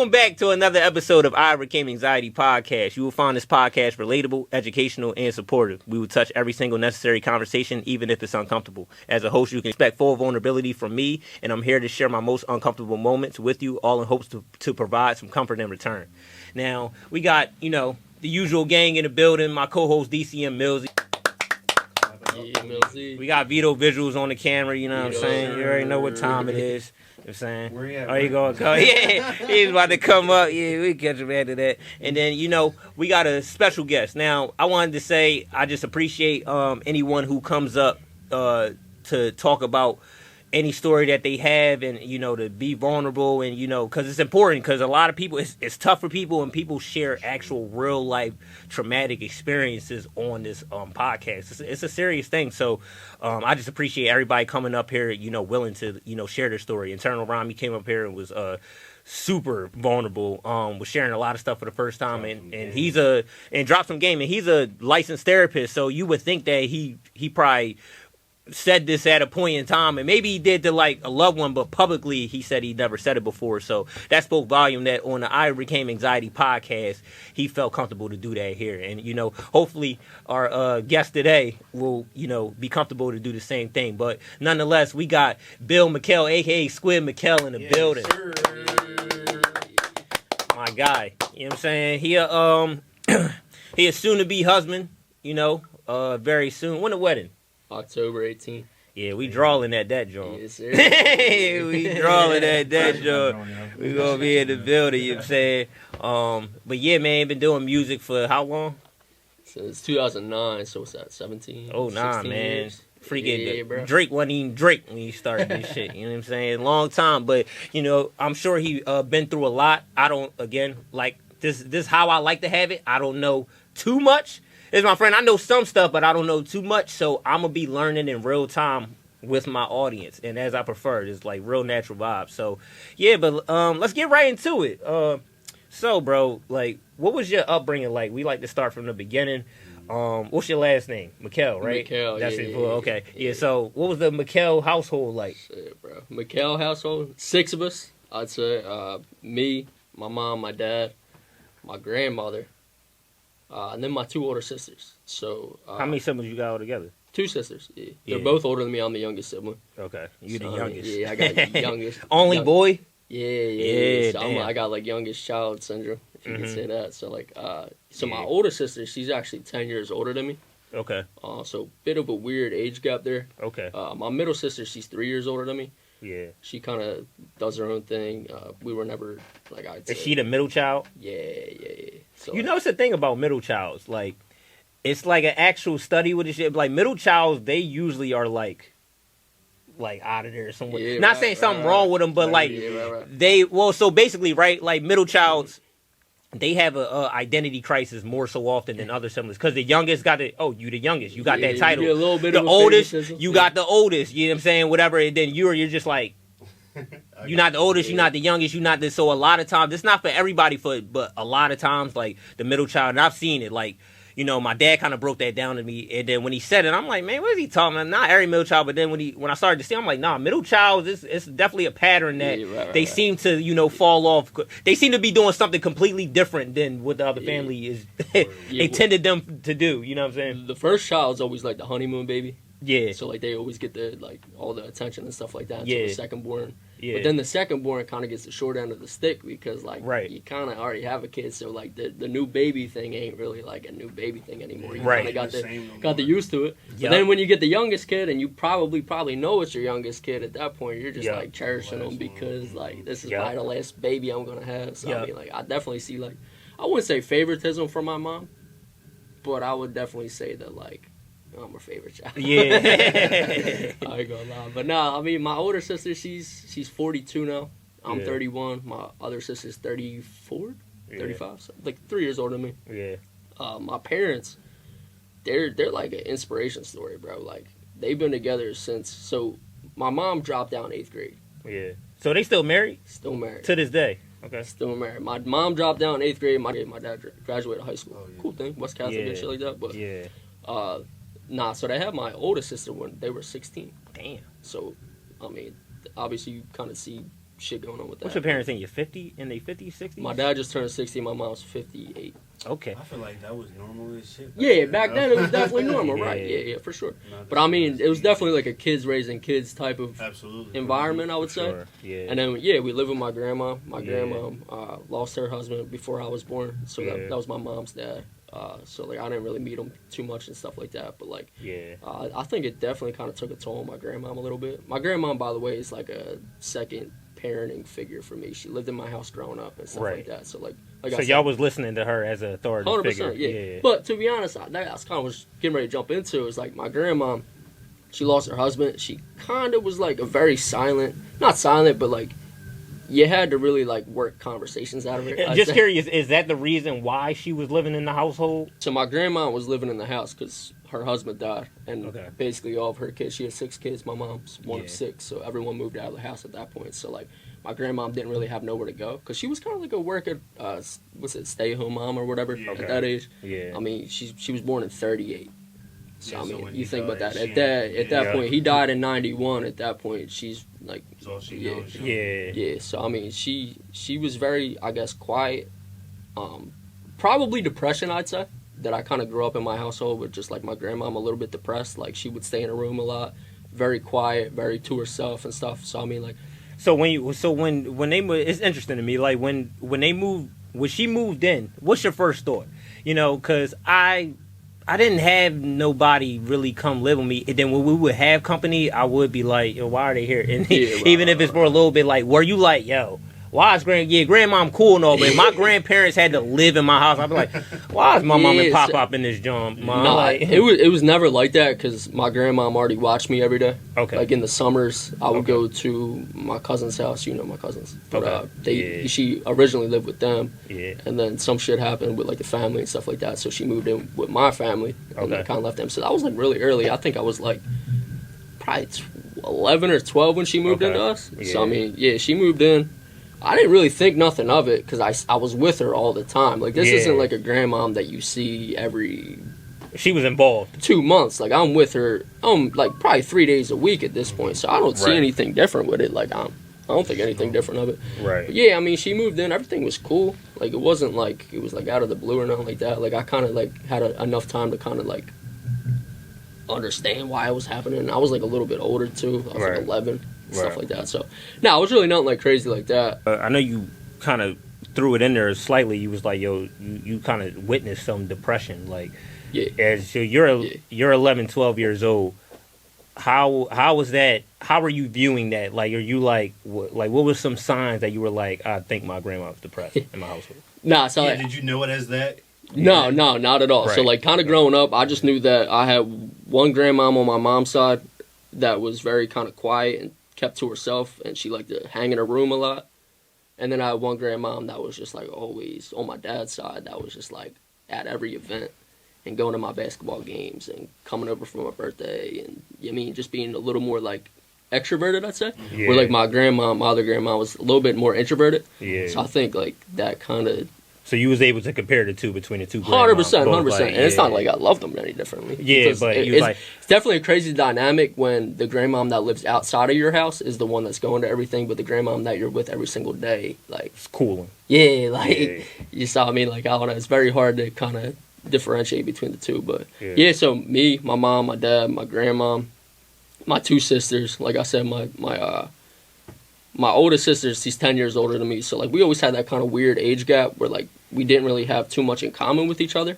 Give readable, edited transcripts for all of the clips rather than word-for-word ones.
Welcome back to another episode of iOvercameAnxiety podcast. You will find this podcast relatable, educational, and supportive. We will touch every single necessary conversation, even if it's uncomfortable. As a host, you can expect full vulnerability from me, and I'm here to share my most uncomfortable moments with you, all in hopes to provide some comfort in return. Now, we got, the usual gang in the building. My co-host, DCM Millzy. We got Vito visuals on the camera, you know what I'm saying? You already know what time it is. You know what I'm saying? Where you at? Oh, you going to come? Yeah, he's about to come up. Yeah, we catch him after that. And then, we got a special guest. Now, I wanted to say I just appreciate anyone who comes up to talk about any story that they have and, to be vulnerable and, because it's important because a lot of people, it's tough for people and people share actual real life traumatic experiences on this podcast. It's a serious thing. So I just appreciate everybody coming up here, willing to, share their story. Internal Rami came up here and was super vulnerable, was sharing a lot of stuff for the first time and dropped some game. And he's a licensed therapist. So you would think that he probably said this at a point in time, and maybe he did to like a loved one, but publicly he said he never said it before. So that spoke volume that on the iOvercameAnxiety podcast, he felt comfortable to do that here. And, hopefully our guest today will, be comfortable to do the same thing. But nonetheless, we got Bill McHale, a.k.a. Squid McHale in the building. Sir. My guy. You know what I'm saying? He a soon-to-be husband, very soon. When the wedding? October 18th. Yeah, we drawing at that joint. Yes, sir. We drawing at that joint. We gonna be in the building, you know what I'm saying? But yeah, man, been doing music for how long? Since 2009, so what's that, 17? Oh, nah, man. Years? Freaking bro. Drake wasn't even Drake when he started this shit, you know what I'm saying? Long time, but, I'm sure he been through a lot. I don't, again, like, this how I like to have it. I don't know too much. It's my friend. I know some stuff, but I don't know too much. So I'm going to be learning in real time with my audience. And as I prefer, it's like real natural vibes. So, yeah, but let's get right into it. So, bro, like, what was your upbringing like? We like to start from the beginning. What's your last name? McHale, right? McHale, That's yeah, it. yeah, okay. yeah. So what was the McHale household like? Shit, bro. McHale household, 6 of us, I'd say. Me, my mom, my dad, my grandmother. And then my 2 older sisters. So how many siblings you got all together? 2 sisters. Yeah. They're both older than me. I'm the youngest sibling. Okay, you the youngest. Yeah, I got the youngest. Only boy. Yeah. So damn. I got like youngest child syndrome, if you can say that. So like, my Yeah. older sister, she's actually 10 years older than me. Okay. So bit of a weird age gap there. Okay. My middle sister, she's 3 years older than me. Yeah. She kind of does her own thing. We were never like Is she the middle child? Yeah. So, It's the thing about middle childs. Like, it's like an actual study with this shit. Like, middle childs, they usually are like out of there somewhere. Yeah, Not saying something wrong with them, but so basically, right? Like middle childs, they have a identity crisis more so often than other siblings because the youngest got you the youngest, you got that title. A little bit the of oldest, favoritism. you got the oldest. You know what I'm saying? Whatever. And then you're just like. You're not the oldest, you're not the youngest, you're not this. So a lot of times, it's not for everybody, but a lot of times, like the middle child, and I've seen it. Like, my dad kind of broke that down to me, and then when he said it, I'm like, man, what is he talking about? Not every middle child, but then when I started to see, I'm like, nah, middle child, it's definitely a pattern that they seem to fall off. They seem to be doing something completely different than what the other family is. They tended them to do. You know what I'm saying? The first child's always like the honeymoon baby. Yeah. So like they always get all the attention and stuff like that. Yeah. Until the second born. Yeah. But then the second born kind of gets the short end of the stick because right. you kind of already have a kid, so like the new baby thing ain't really like a new baby thing anymore. You right. kind of got the used to it. But then when you get the youngest kid and you probably know it's your youngest kid at that point, you're just like cherishing them because like this is probably the last baby I'm gonna have. So I mean, like I definitely see like I wouldn't say favoritism from my mom, but I would definitely say that like. I'm her favorite child. Yeah. I ain't gonna lie. But nah, I mean, my older sister, she's 42 now. I'm 31. My other sister's 34, 35. So like 3 years older than me. Yeah. My parents, they're like an inspiration story, bro. Like, they've been together since... So, my mom dropped out in 8th grade. Yeah. So, they still married? Still married. To this day? Okay. Still married. My mom dropped out in 8th grade. My dad graduated high school. Cool thing. West Catholic and shit like that. But, nah, so they had my oldest sister when they were 16. Damn. So, I mean, obviously you kind of see shit going on with that. What's your parents think? You're 50 in their 50s, 60s? My dad just turned 60. My mom's 58. Okay. I feel like that was normal as shit. Yeah, back then it was definitely normal, right? Yeah, for sure. But I mean, it was definitely like a kids raising kids type of environment, I would say. Sure. Yeah. And then, yeah, we live with my grandma. My grandma lost her husband before I was born, so that was my mom's dad. So, like, I didn't really meet him too much and stuff like that. But, like, I think it definitely kind of took a toll on my grandmom a little bit. My grandmom, by the way, is like a second parenting figure for me. She lived in my house growing up and stuff like that. So, like so I said, y'all was listening to her as an authority 100%, figure. Yeah. But to be honest, that's kind of what I was getting ready to jump into. Is like my grandmom, she lost her husband. She kind of was like a very silent, not silent, but like you had to really like work conversations out of her. Just curious, is that the reason why she was living in the household? So my grandma was living in the house because her husband died, and basically all of her kids. She had 6 kids. My mom's one of 6, so everyone moved out of the house at that point. So like. My grandmom didn't really have nowhere to go because she was kind of like a worker, stay-at-home mom or whatever at that age. Yeah. I mean, she was born in 38. So, I mean, you think about that. At that point, he died in 91. At that point, she's like... So she knows. Yeah. So, I mean, she was very, I guess, quiet. Probably depression, I'd say. That I kind of grew up in my household with just like my grandmom a little bit depressed. Like, she would stay in a room a lot. Very quiet, very to herself and stuff. So, I mean, like... So when they moved, it's interesting to me. Like when she moved in, what's your first thought? You know, because I didn't have nobody really come live with me. And then when we would have company, I would be like, yo, why are they here? And even if it's for a little bit, like, were you like, yo, why is grandmom cool and all, but if my grandparents had to live in my house, I'd be like, why is my mom and pop up in this joint, mom? No, it was never like that because my grandmom already watched me every day. Okay. Like in the summers, I would go to my cousin's house. You know my cousins. But, she originally lived with them. Yeah. And then some shit happened with like the family and stuff like that, so she moved in with my family and then kind of left them. So that was like really early. I think I was like probably 11 or 12 when she moved into us. Yeah. So I mean, she moved in. I didn't really think nothing of it because I was with her all the time. Like, this isn't like a grandmom that you see every... She was involved. 2 months. Like, I'm with her, like, probably 3 days a week at this point. So I don't see anything different with it. Like, I don't think anything different of it. Right. But yeah, I mean, she moved in. Everything was cool. Like, it wasn't like it was, like, out of the blue or nothing like that. Like, I kind of, like, had enough time to kind of, like, understand why it was happening. I was, like, a little bit older, too. I was, like, 11. Stuff like that. So, no, it was really nothing like crazy like that. I know you kind of threw it in there slightly. You was like, yo, you kind of witnessed some depression. Like, so you're 11, 12 years old. How was that? How were you viewing that? Like, are you like what were some signs that you were like, I think my grandma was depressed in my household? Nah, so like, did you know it as that? No, not at all. Right. So, like, kind of growing up, I just knew that I had one grandmom on my mom's side that was very kind of quiet and kept to herself, and she liked to hang in her room a lot. And then I had one grandmom that was just like always on my dad's side, that was just like at every event and going to my basketball games and coming over for my birthday, and I mean just being a little more like extroverted, I'd say. Yeah. Where like my other grandma was a little bit more introverted. Yeah. So I think like that kind of. So you was able to compare the two between the two 100%. And it's not like I loved them any differently. Yeah, but it's definitely a crazy dynamic when the grandmom that lives outside of your house is the one that's going to everything, but the grandmom that you're with every single day, like... It's cooling. Yeah, like, you saw me, like, I don't know, it's very hard to kind of differentiate between the two, but... Yeah, so me, my mom, my dad, my grandmom, my 2 sisters, like I said, my oldest sister, she's 10 years older than me, so like we always had that kind of weird age gap where like we didn't really have too much in common with each other.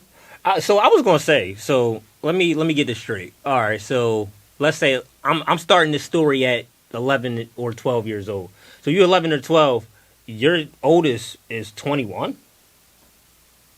So I was gonna say, so let me get this straight. All right, so let's say I'm starting this story at 11 or 12 years old. So you're 11 or 12. Your oldest is 21.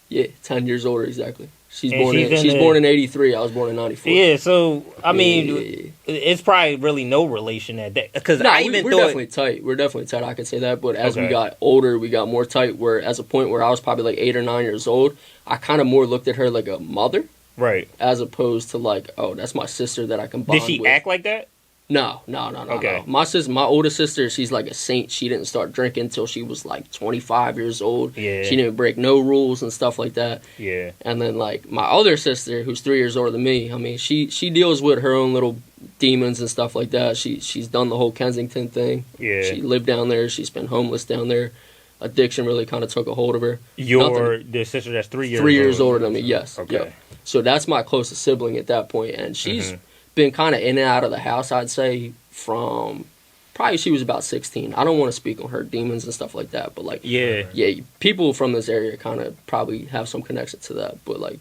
Yeah, 10 years older exactly. She's born in 83. I was born in 94. Yeah, so I mean, it's probably really no relation at that. Because we're definitely tight. We're definitely tight. I could say that. But as we got older, we got more tight. Where as a point where I was probably like 8 or 9 years old, I kind of more looked at her like a mother, right? As opposed to like, oh, that's my sister that I can bond with. Did she act like that? No. Okay. No. My older sister, she's like a saint. She didn't start drinking until she was like 25 years old. Yeah. She didn't break no rules and stuff like that. Yeah. And then like my other sister, who's 3 years older than me, I mean, she deals with her own little demons and stuff like that. She's done the whole Kensington thing. Yeah. She lived down there. She's been homeless down there. Addiction really kind of took a hold of her. The sister that's 3 years 3 years older than me, yes. Okay. Yep. So that's my closest sibling at that point, and she's been kind of in and out of the house, I'd say, from probably she was about 16. I don't want to speak on her demons and stuff like that, but like, yeah, people from this area kind of probably have some connection to that, but like,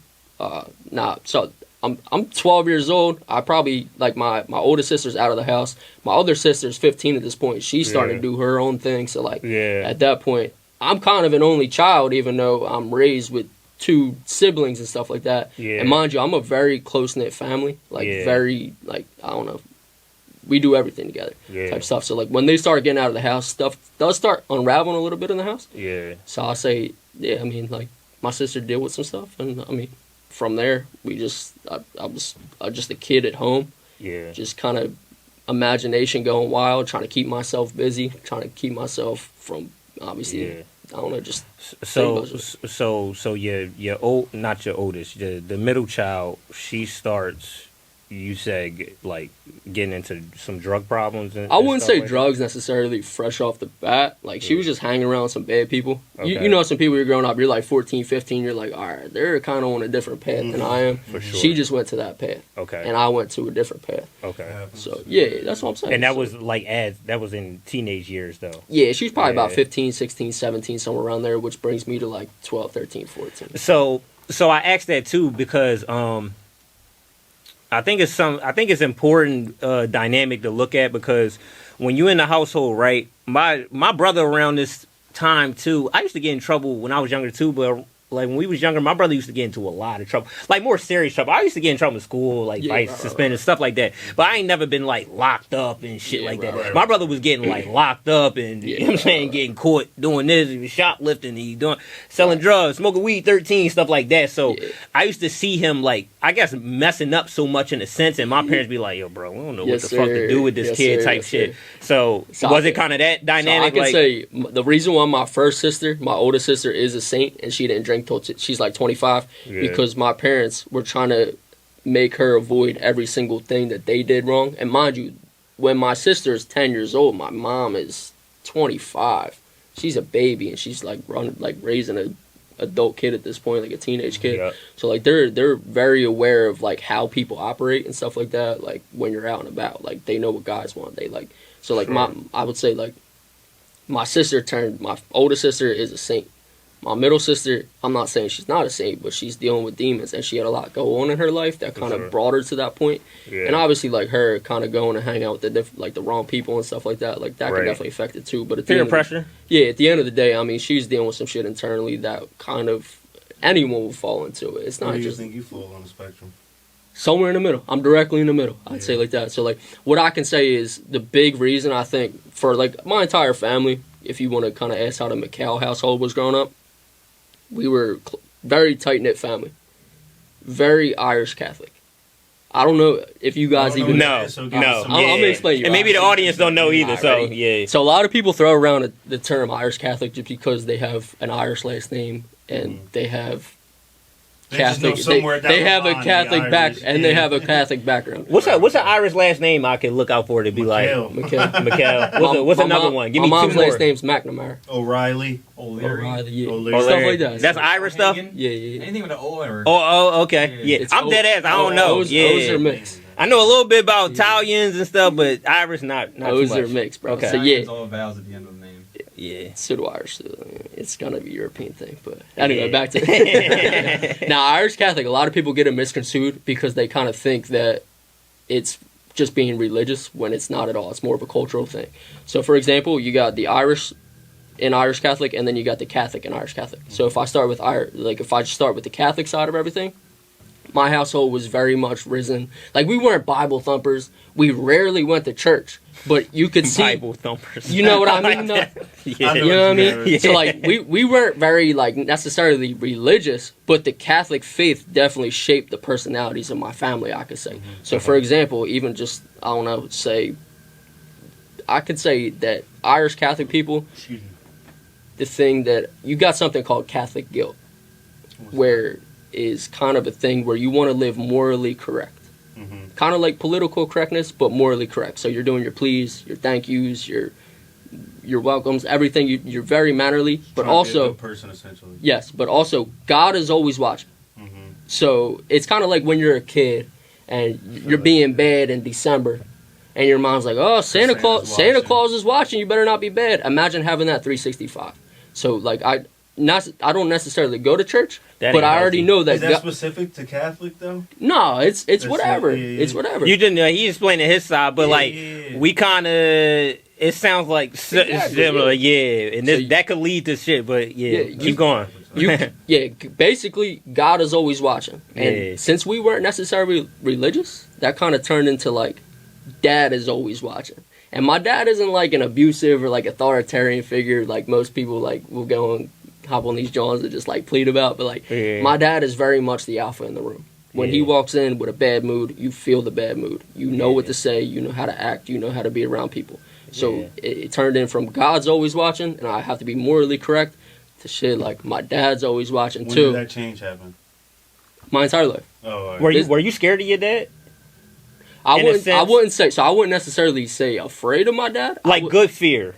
nah. So I'm 12 years old. I probably like my older sister's out of the house. My other sister's 15 at this point. She's starting to do her own thing. So like, at that point, I'm kind of an only child, even though I'm raised with 2 siblings and stuff like that. Yeah. And mind you, I'm a very close-knit family. Like, very, like, I don't know. We do everything together type stuff. So, like, when they start getting out of the house, stuff does start unraveling a little bit in the house. Yeah. So I'll say, I mean, like, my sister dealt with some stuff. And, I mean, from there, I was just a kid at home. Yeah. Just kind of imagination going wild, trying to keep myself busy, trying to keep myself from, obviously... I don't know, just so your old, not your oldest, the middle child, she starts, you said, like getting into some drug problems. I wouldn't say like drugs necessarily fresh off the bat. Like she was just hanging around with some bad people. Okay. You know, some people you're growing up, you're like 14, 15, you're like, all right, they're kind of on a different path than I am. For sure. She just went to that path. Okay. And I went to a different path. Okay. So that's what I'm saying. And that was like that was in teenage years though. Yeah, she's probably about 15, 16, 17, somewhere around there, which brings me to like 12, 13, 14. So I asked that too because I think it's important dynamic to look at because when you're in the household, right? My brother around this time too. I used to get in trouble when I was younger too, but like when we was younger, my brother used to get into a lot of trouble, like more serious trouble. I used to get in trouble in school, like fights, suspended, stuff like that. But I ain't never been like locked up and shit like that. Right. My brother was getting like locked up and you know what I'm saying, getting caught doing this, he was shoplifting, he doing selling drugs, smoking weed, 13, stuff like that. So I used to see him like I guess messing up so much in a sense, and my parents be like, "Yo, bro, we don't know what the fuck to do with this kid," type shit. So was it kind of that dynamic? So I can say the reason why my oldest sister, is a saint, and she didn't drink till she's like 25 because my parents were trying to make her avoid every single thing that they did wrong. And mind you, when my sister is 10 years old, my mom is 25. She's a baby and she's like raising a adult kid at this point, like a teenage kid. Yeah. So like they're very aware of like how people operate and stuff like that. Like when you're out and about, like they know what guys want. They like so like I would say like my older sister is a saint. My middle sister, I'm not saying she's not a saint, but she's dealing with demons, and she had a lot go on in her life that kind of brought her to that point. Yeah. And obviously, like her kind of going to hang out with the wrong people and stuff like that, like that could definitely affect it too. But at peer pressure. At the end of the day, I mean, she's dealing with some shit internally that kind of anyone will fall into it. It's not Where do just. You think you fall on the spectrum? Somewhere in the middle. I'm directly in the middle. I'd say like that. So like, what I can say is the big reason I think for like my entire family, if you want to kind of ask how the McHale household was growing up. We were very tight-knit family. Very Irish Catholic. I don't know if you guys even know. No. I'm going to explain you. And maybe the audience don't know either, so yeah. So a lot of people throw around the term Irish Catholic just because they have an Irish last name and they have Catholic. They have a Catholic they have a Catholic background. What's an Irish last name I can look out for to be McHale. What's another one? Give me my mom's two more. last name's McNamara. O'Reilly. O'Reilly. Stuff like that. That's Irish stuff? Yeah. Anything with an O or... Oh, okay. Yeah. I'm dead ass. I don't know. O's are mixed. I know a little bit about Italians and stuff, but Irish not O's too much. are mixed, bro. Okay. So it's all vowels at the end of the name. Yeah. Pseudo-Irish. It's going to be a European thing. But anyway, back to... Now, Irish Catholic, a lot of people get it misconstrued because they kind of think that it's just being religious when it's not at all. It's more of a cultural thing. So, for example, you got the Irish in Irish Catholic, and then you got the Catholic in Irish Catholic. So if I start with if I just start with the Catholic side of everything, my household was very much risen. Like, we weren't Bible thumpers. We rarely went to church. But you could see... Bible thumpers. You know what I mean? Yeah. You know what I mean? Yeah. So, like, we weren't very, like, necessarily religious, but the Catholic faith definitely shaped the personalities of my family, I could say. So, for example, even just, I don't know, I could say that Irish Catholic people, the thing that... You got something called Catholic guilt, where is kind of a thing where you want to live morally correct. Kind of like political correctness, but morally correct. So you're doing your please, your thank yous, your welcomes, everything. You're very mannerly, but also... a good person, essentially. Yes, but also God is always watching. So it's kind of like when you're a kid and you're being bad in December, and your mom's like, "Oh, Santa Claus is watching. You better not be bad." Imagine having that 365. So like I don't necessarily go to church, but I already know that. Is that specific to Catholic though? No, it's whatever. It's whatever. You didn't. He explained his side, but we kind of. It sounds like similar, and this, that could lead to shit. But keep going. Basically, God is always watching, and since we weren't necessarily religious, that kind of turned into like, Dad is always watching. And my dad isn't like an abusive or like authoritarian figure like most people like will go and hop on these jaws and just like plead about, but like my dad is very much the alpha in the room. When he walks in with a bad mood, you feel the bad mood. You know what to say, you know how to act, you know how to be around people. So it turned in from God's always watching and I have to be morally correct to shit like my dad's always watching too. When did that change happen? My entire life. Oh, right. Were you scared of your dad? I wouldn't say so. I wouldn't necessarily say afraid of my dad. Like good fear.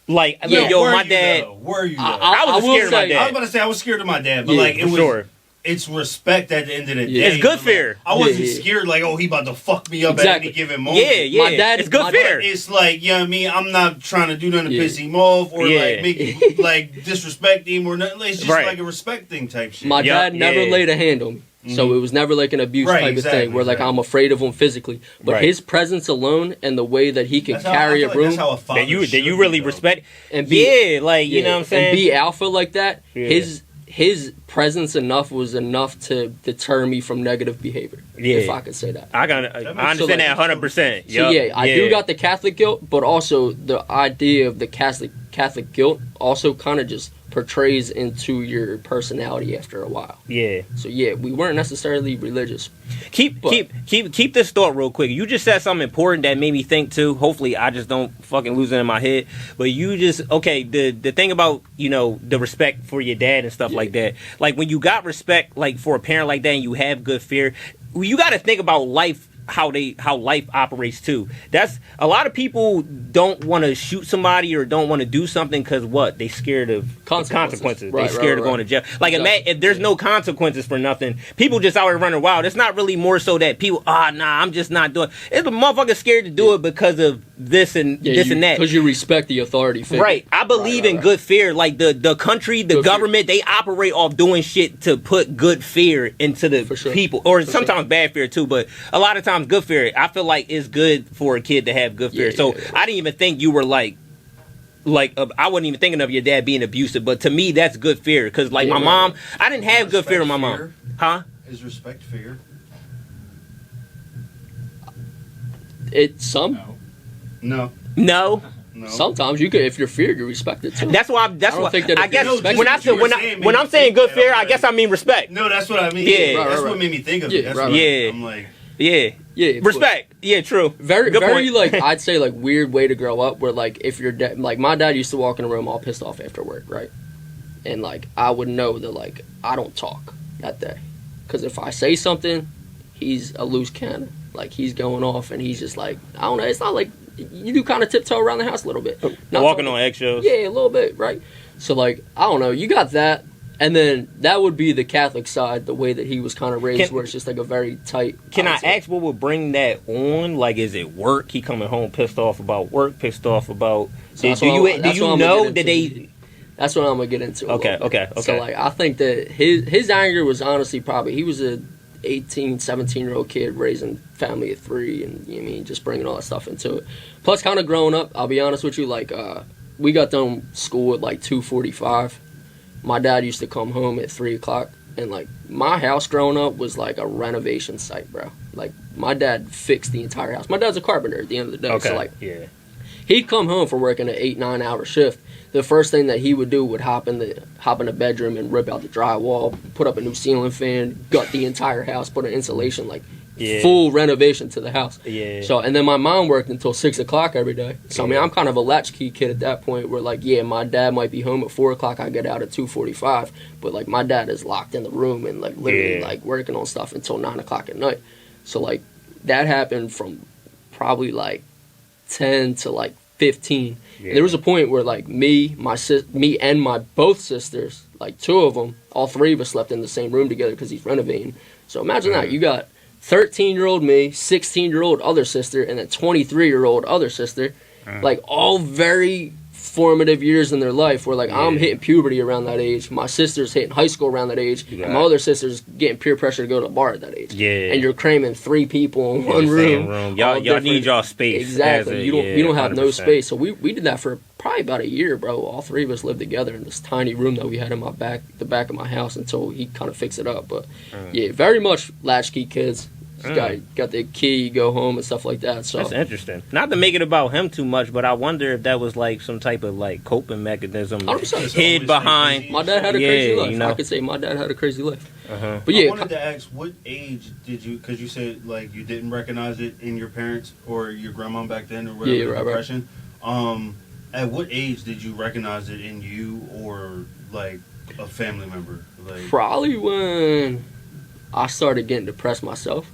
Like my dad. Were you? I was scared of my dad. I was about to say I was scared of my dad, but like it was. Sure. It's respect at the end of the day. It's good fear. I wasn't scared like, oh, he about to fuck me up at any given moment. My dad, it's good fear. It's like, you know what I mean? I'm not trying to do nothing to piss him off or like make him like disrespect him or nothing. It's just like a respect thing type shit. My dad never laid a hand on me. So it was never like an abuse type of thing where like I'm afraid of him physically. But his presence alone and the way that he can carry a room. That you really respect. And be, like, you know what I'm saying? And be alpha like that. His presence was enough to deter me from negative behavior. If I could say that. I understand that 100%. So I do got the Catholic guilt, but also the idea of the Catholic guilt also kind of just portrays into your personality after a while. So we weren't necessarily religious. Keep this thought real quick. You just said something important that made me think too. Hopefully I just don't fucking lose it in my head. But you just the thing about, you know, the respect for your dad and stuff like that. Like when you got respect like for a parent like that and you have good fear, you got to think about life. How life operates too. That's a lot of people don't want to shoot somebody or don't want to do something because they scared of consequences. They scared of going to jail. Like if there's no consequences for nothing, people just out here running wild. It's not really more so that people I'm just not doing. It's a motherfucker scared to do it because of this and this and that. Because you respect the authority figure. Right. I believe in good fear. Like the country, the government, they operate off doing shit to put good fear into the people, or sometimes bad fear too. But a lot of times good fear, I feel like it's good for a kid to have good fear. I didn't even think you were I wasn't even thinking of your dad being abusive, but to me that's good fear because my mom, I didn't have good fear with my mom. Is respect fear? No. Sometimes you could, if you're feared, you respect it too. That's why. I guess when I'm saying good fear, I guess I mean respect. No, that's what I mean. That's what made me think of it. I'm like. Respect. True. Very like I'd say like weird way to grow up where like if your dad, like my dad used to walk in the room all pissed off after work, right? And like I would know that like I don't talk that day because if I say something, he's a loose cannon. Like he's going off and he's just like I don't know. It's not like you do kind of tiptoe around the house a little bit. Not walking on eggshells. Yeah, a little bit, right? So like I don't know. You got that. And then that would be the Catholic side, the way that he was kind of raised, where it's just like a very tight. Can I ask what would bring that on? Like, is it work? He coming home pissed off about work, pissed off about. Do you know that they? That's what I'm gonna get into. Okay. So like, I think that his anger was honestly probably he was a 18, 17-year-old kid raising family of 3, and you know what I mean just bringing all that stuff into it. Plus, kind of growing up, I'll be honest with you, like we got done school at like 2:45. My dad used to come home at 3 o'clock, And, like, my house growing up was, like, a renovation site, bro. Like, my dad fixed the entire house. My dad's a carpenter at the end of the day. Okay. So, like, yeah. He'd come home from working an 8-9 hour shift. The first thing that he would do would hop in the bedroom and rip out the drywall, put up a new ceiling fan, gut the entire house, put an insulation, like full renovation to the house. Yeah. So, and then my mom worked until 6 o'clock every day. So I mean, I'm kind of a latchkey kid at that point, where like, yeah, my dad might be home at 4 o'clock, I get out at 2:45, but like my dad is locked in the room and like literally like working on stuff until 9 o'clock at night. So like that happened from probably like 10 to like 15. There was a point where like me and my both sisters, like two of them, all three of us slept in the same room together because he's renovating. So imagine that. You got 13-year-old me, 16-year-old other sister, and a 23-year-old other sister. Like all very formative years in their life where like I'm hitting puberty around that age, my sister's hitting high school around that age, and my other sister's getting peer pressure to go to the bar at that age. And you're cramming 3 people in one room. Y'all need y'all space. Exactly. You don't have 100%. No space. So we did that for probably about a year, bro. All 3 of us lived together in this tiny room that we had in the back of my house until he kind of fixed it up. But yeah, very much latchkey kids. Got the key, go home and stuff like that. So that's interesting. Not to make it about him too much, but I wonder if that was like some type of like coping mechanism hid behind. My dad had a crazy life. You know? I could say my dad had a crazy life. But yeah, I wanted to ask, what age did you? Because you said like you didn't recognize it in your parents or your grandma back then or whatever depression. Right. At what age did you recognize it in you or like a family member? Like probably when I started getting depressed myself.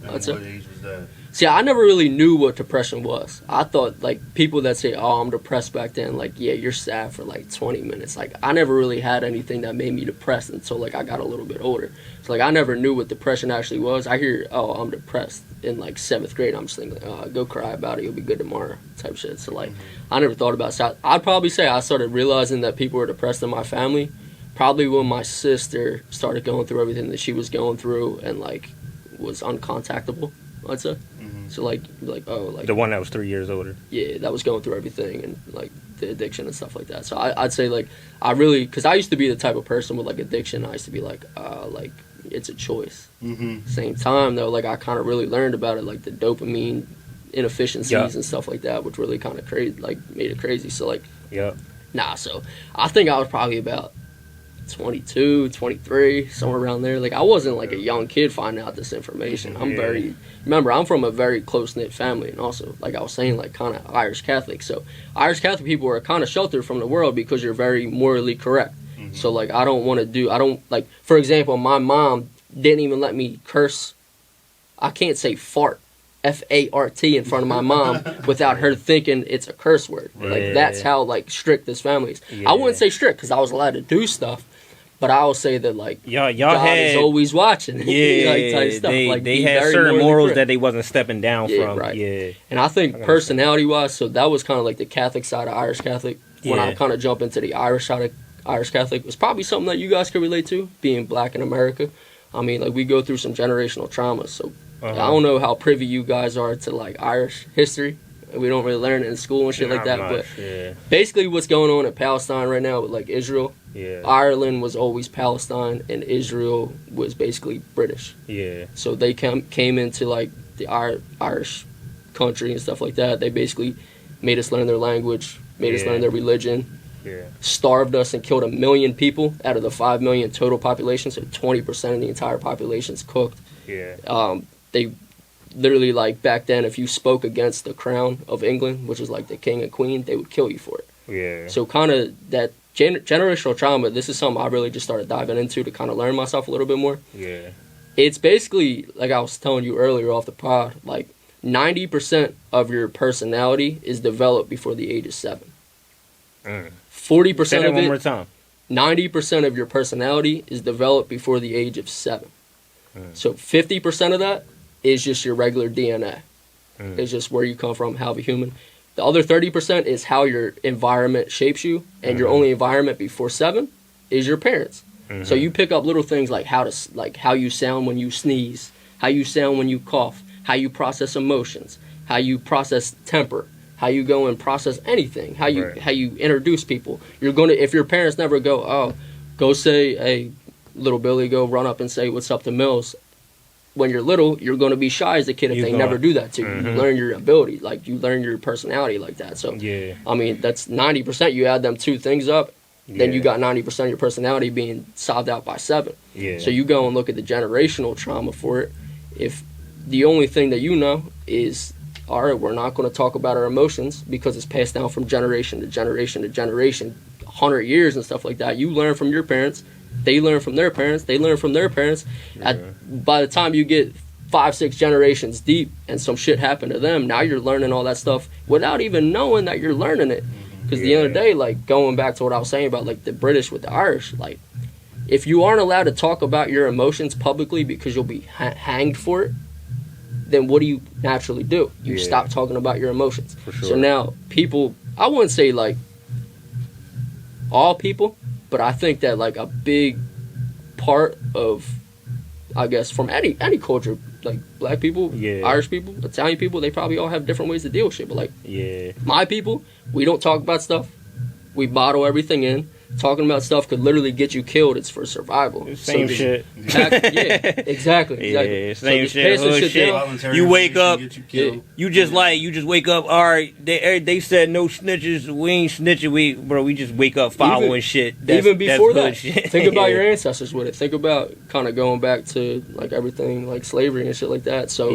What age was that? See, I never really knew what depression was. I thought, like, people that say, oh, I'm depressed back then, like, yeah, you're sad for, like, 20 minutes. Like, I never really had anything that made me depressed until, like, I got a little bit older. So, like, I never knew what depression actually was. I hear, oh, I'm depressed in, like, 7th grade. I'm just thinking, oh, go cry about it. You'll be good tomorrow type shit. So, like, I never thought about it. So I'd probably say I started realizing that people were depressed in my family probably when my sister started going through everything that she was going through and, like, was uncontactable, I'd say. So like the one that was 3 years older. Yeah, that was going through everything and like the addiction and stuff like that. So I'd say like I really, because I used to be the type of person with like addiction. I used to be like it's a choice. Same time though, like I kind of really learned about it, like the dopamine inefficiencies and stuff like that, which really kind of crazy, like made it crazy. So like so I think I was probably about 22, 23, somewhere around there. Like I wasn't like a young kid finding out this information. I'm from a very close-knit family, and also like I was saying, like kind of Irish Catholic. So Irish Catholic people are kind of sheltered from the world because you're very morally correct. So like I don't like, for example, my mom didn't even let me curse. I can't say fart, F-A-R-T, in front of my mom without her thinking it's a curse word. Like that's how like strict this family is. I wouldn't say strict because I was allowed to do stuff, but I will say that like y'all God is always watching. Like, type stuff. They had certain morals that they wasn't stepping down from. Right. And I think personality wise, so that was kind of like the Catholic side of Irish Catholic. When I kind of jump into the Irish side of Irish Catholic, it's probably something that you guys could relate to, being black in America. I mean, like we go through some generational trauma, so I don't know how privy you guys are to like Irish history. We don't really learn it in school and shit like that. But basically, what's going on in Palestine right now with like Israel, Ireland was always Palestine, and Israel was basically British. So they came into like the Irish country and stuff like that. They basically made us learn their language, made us learn their religion. Starved us and killed 1 million people out of the 5 million total population. So 20% of the entire population's cooked. They literally, like, back then, if you spoke against the crown of England, which is like the king and queen, they would kill you for it. So kind of that generational trauma, this is something I really just started diving into to kind of learn myself a little bit more. It's basically, like I was telling you earlier off the pod, like 90% of your personality is developed before the age of 7. 40% of it, one more time. 90% of your personality is developed before the age of 7. So 50% of that is just your regular DNA. It's just where you come from, how a human. The other 30% is how your environment shapes you, and your only environment before 7 is your parents. So you pick up little things like how you sound when you sneeze, how you sound when you cough, how you process emotions, how you process temper, how you go and process anything, how you introduce people. You're gonna, if your parents never go say, hey, little Billy go run up and say, "What's up to Mills?" When you're little, you're going to be shy as a kid if they never do that to you. You learn your ability, like you learn your personality like that. So, I mean, that's 90%. You add them 2 things up, then you got 90% of your personality being solved out by 7. So you go and look at the generational trauma for it. If the only thing that you know is, all right, we're not going to talk about our emotions because it's passed down from generation to generation to generation, 100 years and stuff like that. You learn from your parents. They learn from their parents. They learn from their parents. By the time you get 5-6 generations deep and some shit happened to them, now you're learning all that stuff without even knowing that you're learning it. Because at the end of the day, like, going back to what I was saying about, like, the British with the Irish, like, if you aren't allowed to talk about your emotions publicly because you'll be hanged for it, then what do you naturally do? You stop talking about your emotions. For sure. So now people, I wouldn't say, like, all people, but I think that, like, a big part of, I guess, from any culture, like, black people, Irish people, Italian people, they probably all have different ways to deal with shit. But, like, my people, we don't talk about stuff. We bottle everything in. Talking about stuff could literally get you killed. It's for survival. Same shit. Exactly. Yeah, same shit. You wake up. You just wake up. All right. They said no snitches. We ain't snitching. We just wake up following shit. Even before that, think about your ancestors with it. Think about kind of going back to, like, everything like slavery and shit like that. So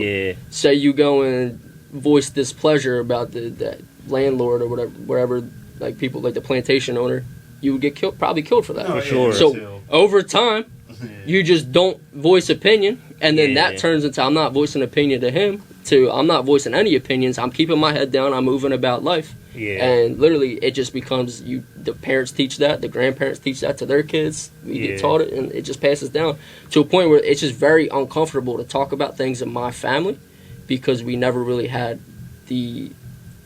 say you go and voice displeasure about that landlord or whatever, wherever, like, people like the plantation owner. You would get probably killed for that. For sure. So over time, you just don't voice opinion, and then that turns into, I'm not voicing opinion to him, to I'm not voicing any opinions. I'm keeping my head down. I'm moving about life. And literally, it just becomes the parents teach that, the grandparents teach that to their kids. We get taught it, and it just passes down to a point where it's just very uncomfortable to talk about things in my family because we never really had the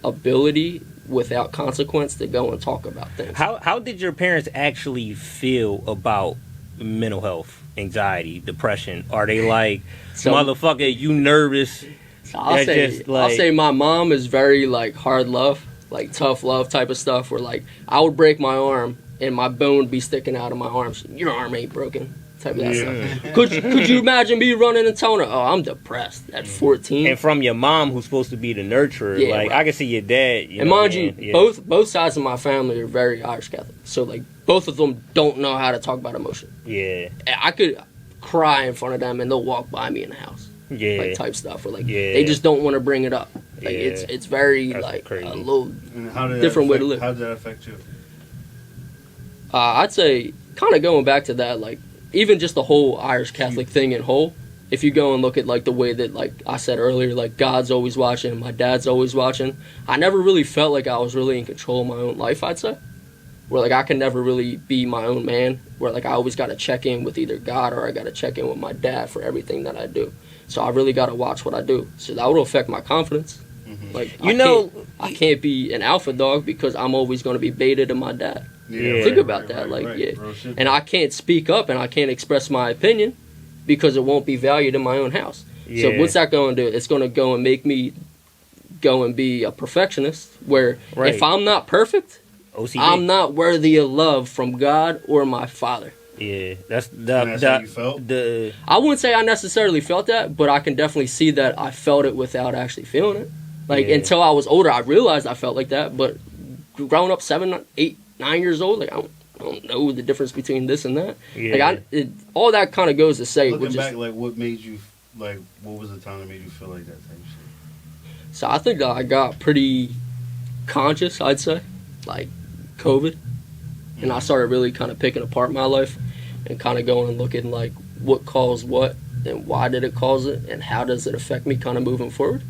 ability without consequence to go and talk about things. How did your parents actually feel about mental health, anxiety, depression? Are they like, motherfucker, you nervous? I'll say my mom is very, like, hard love, like tough love type of stuff, where, like, I would break my arm and my bone would be sticking out of my arm. Your arm ain't broken. Type of that stuff. Could you imagine me running and telling her, "Oh, I'm depressed" at 14? And from your mom, who's supposed to be the nurturer, I can see your dad. And mind you, both sides of my family are very Irish Catholic, so, like, both of them don't know how to talk about emotion. I could cry in front of them and they'll walk by me in the house. Like, type stuff, where, like, they just don't want to bring it up. Like, it's very, that's like, crazy. A little different way to live. How did that affect you? I'd say, kind of going back to that, like, even just the whole Irish Catholic thing in whole, if you go and look at, like, the way that, like I said earlier, like, God's always watching, my dad's always watching, I never really felt like I was really in control of my own life, I'd say. Where, like, I can never really be my own man, where, like, I always got to check in with either God or I got to check in with my dad for everything that I do. So I really got to watch what I do. So that would affect my confidence. Like, I can't be an alpha dog because I'm always going to be beta to my dad. Think about that. And I can't speak up and I can't express my opinion because it won't be valued in my own house. So what's that going to do? It's going to go and make me go and be a perfectionist where if I'm not perfect, OCD. I'm not worthy of love from God or my father. That's how you felt? I wouldn't say I necessarily felt that, but I can definitely see that I felt it without actually feeling it. Like, until I was older, I realized I felt like that, but growing up 7, 8, 9 years old, like, I don't know the difference between this and that. Like, all that kind of goes to say. Looking back, like, what made you, like, what was the time that made you feel like that type of shit? So I think that I got pretty conscious, I'd say, like, COVID. And I started really kind of picking apart my life and kind of going and looking, like, what caused what and why did it cause it and how does it affect me kind of moving forward.